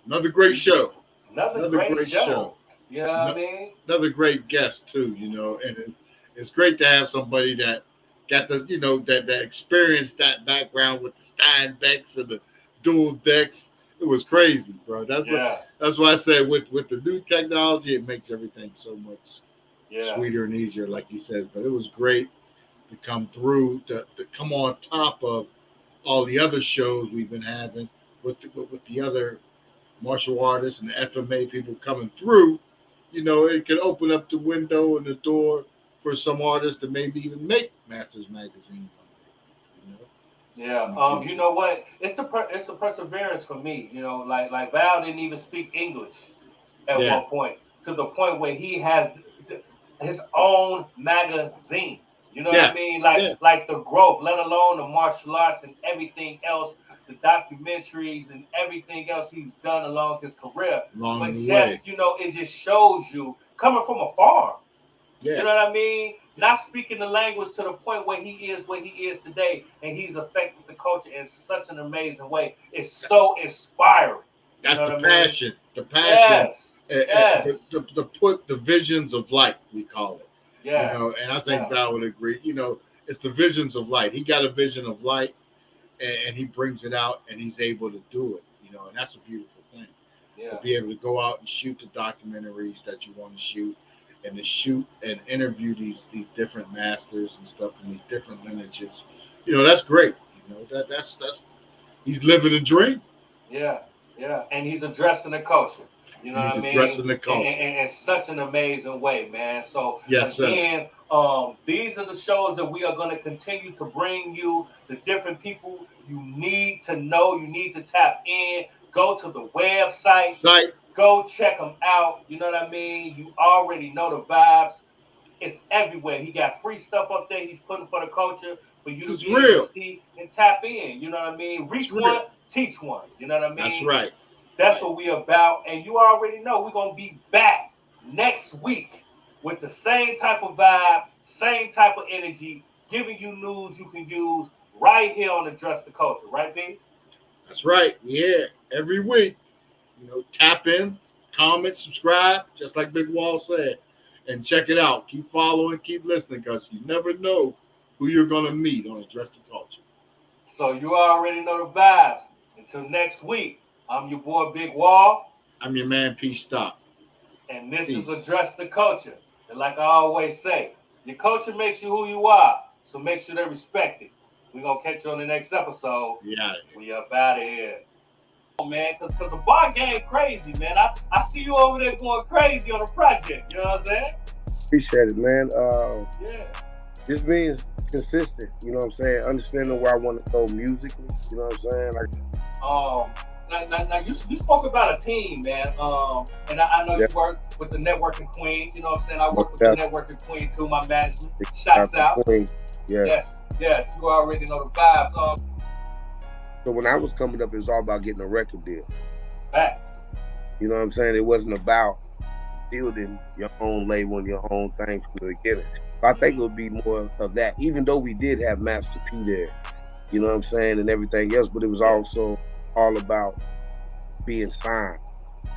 Speaker 2: Another great show.
Speaker 1: Another great show. You know what I mean?
Speaker 2: Another great guest too, you know, and it's great to have somebody that got the, you know, that experienced that background with the Steinbecks and the dual decks. It was crazy, bro. That's why I said with the new technology, it makes everything so much sweeter and easier, like he says. But it was great to come through, to come on top of all the other shows we've been having with the other martial artists and the FMA people coming through. You know, it can open up the window and the door for some artists to maybe even make Masters Magazine. You know?
Speaker 1: Yeah. You know what? It's the perseverance for me. You know, like Val didn't even speak English at one point, to the point where he has his own magazine. You know what I mean? Like the growth, let alone the martial arts and everything else, the documentaries and everything else he's done along his career. But just, you know, it just shows you coming from a farm. You know what I mean? Not speaking the language to the point where he is today, and he's affected the culture in such an amazing way. It's so inspiring.
Speaker 2: That's
Speaker 1: the
Speaker 2: passion. The passion.
Speaker 1: Yes.
Speaker 2: To put the visions of light, we call it.
Speaker 1: Yeah.
Speaker 2: You know, and I think Val would agree. You know, it's the visions of light. He got a vision of light, and he brings it out, and he's able to do it. You know, and that's a beautiful thing. Yeah. To be able to go out and shoot the documentaries that you want to shoot, and to shoot and interview these different masters and stuff from these different lineages. You know, that's great. You know, that's he's living a dream.
Speaker 1: Yeah, and he's addressing the culture. You know what I mean?
Speaker 2: Addressing the culture
Speaker 1: in such an amazing way, man. So
Speaker 2: again,
Speaker 1: these are the shows that we are going to continue to bring you, the different people you need to know, you need to tap in. Go to the website. Go check them out. You know what I mean? You already know the vibes. It's everywhere. He got free stuff up there he's putting for the culture for you to be able to see and tap in. You know what I mean? Reach one, teach one. You know what I mean?
Speaker 2: That's right.
Speaker 1: That's what we about. And you already know we're going to be back next week with the same type of vibe, same type of energy, giving you news you can use right here on Address the Culture. Right, B?
Speaker 2: That's right. Yeah, every week. You know, tap in, comment, subscribe, just like Big Wall said, and check it out. Keep following, keep listening, because you never know who you're going to meet on Address the Culture.
Speaker 1: So you already know the vibes. Until next week, I'm your boy Big Wall.
Speaker 2: I'm your man Pstock.
Speaker 1: And this is Address the Culture. And like I always say, your culture makes you who you are, so make sure they respect it. We're going to catch you on the next episode.
Speaker 2: Yeah.
Speaker 1: We up out of here. Man, because the bar game crazy, man. I see you over there going crazy on a project. You know what I'm saying?
Speaker 8: Appreciate it, man.
Speaker 1: Yeah.
Speaker 8: Just being consistent. You know what I'm saying? Understanding where I want to go musically. You know what I'm saying?
Speaker 1: Now you spoke about a team, man. And I know you work with the Networking Queen. You know what I'm saying? I work with the Networking Queen too. My management. Shots out. Yes. You already know the vibes.
Speaker 8: So when I was coming up, it was all about getting a record deal.
Speaker 1: Facts.
Speaker 8: You know what I'm saying? It wasn't about building your own label and your own thing from the beginning. I think it would be more of that, even though we did have Master P there, you know what I'm saying, and everything else, but it was also all about being signed,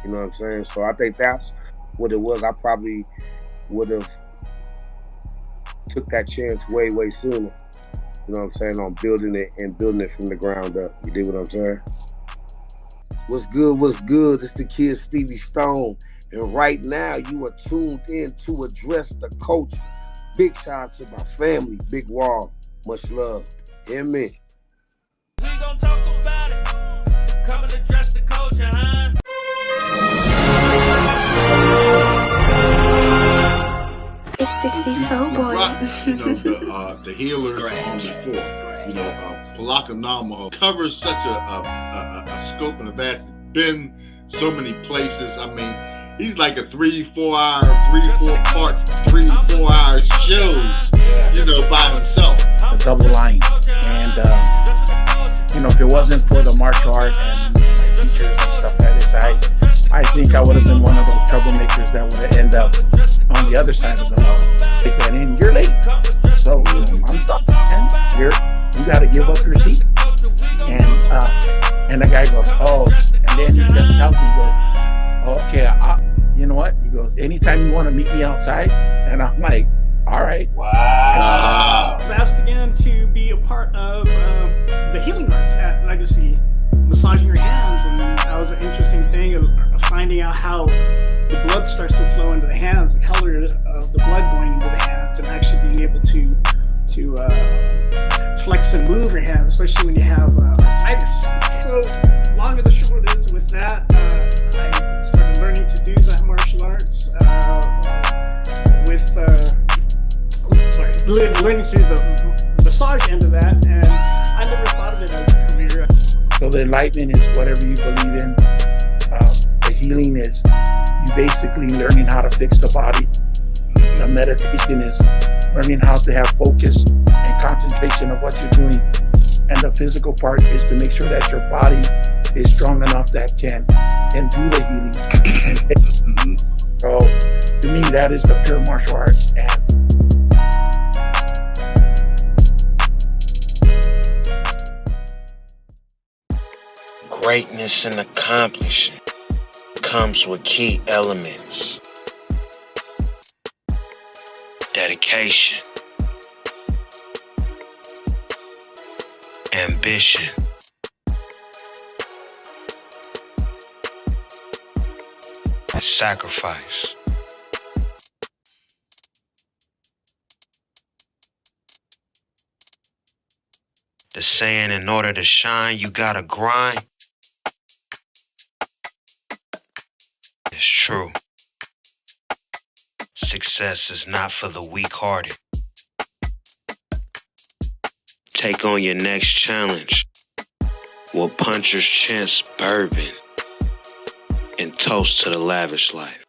Speaker 8: you know what I'm saying? So I think that's what it was. I probably would have took that chance way, way sooner. You know what I'm saying, on building it from the ground up. You dig what I'm saying? What's good? It's the kid Stevie Stone. And right now you are tuned in to Address the Culture. Big shout out to my family, Big Wall. Much love. Hear me.
Speaker 9: We gon' talk about it. Come and address the culture, huh?
Speaker 10: It's 64, boy.
Speaker 2: You know, the healers on the floor. You know, Palakanama covers such a scope and a vast. Been so many places. I mean, he's like a 3-4 hour shows. You know, by himself.
Speaker 11: A double line, and you know, if it wasn't for the martial art and my teachers and stuff at his side, I think I would have been one of those troublemakers that would have ended up on the other side of the law. Take that in, you're late. So I'm stuck, man. You got to give up your seat. And the guy goes, oh, and then he just tells me, he goes, oh, okay, you know what? He goes, anytime you want to meet me outside, and I'm like, all right.
Speaker 12: Wow. I was asked again to be a part of the healing arts at Legacy, massaging your hands, and that was an interesting thing of finding out how the blood starts to flow into the hands, the color of the blood going into the hands, and actually being able to flex and move your hands, especially when you have arthritis. So, long and the short is, with that, I started learning to do that martial arts learning to do the massage end of that, and I never thought of it as a career.
Speaker 11: So the enlightenment is whatever you believe in. The healing is you basically learning how to fix the body. The meditation is learning how to have focus and concentration of what you're doing. And the physical part is to make sure that your body is strong enough that can do the healing. So to me, that is the pure martial art. And
Speaker 13: greatness and accomplishment comes with key elements. Dedication, ambition, and sacrifice. The saying, in order to shine, you gotta grind. It's true. Success is not for the weak-hearted. Take on your next challenge with Puncher's Chance Bourbon and toast to the lavish life.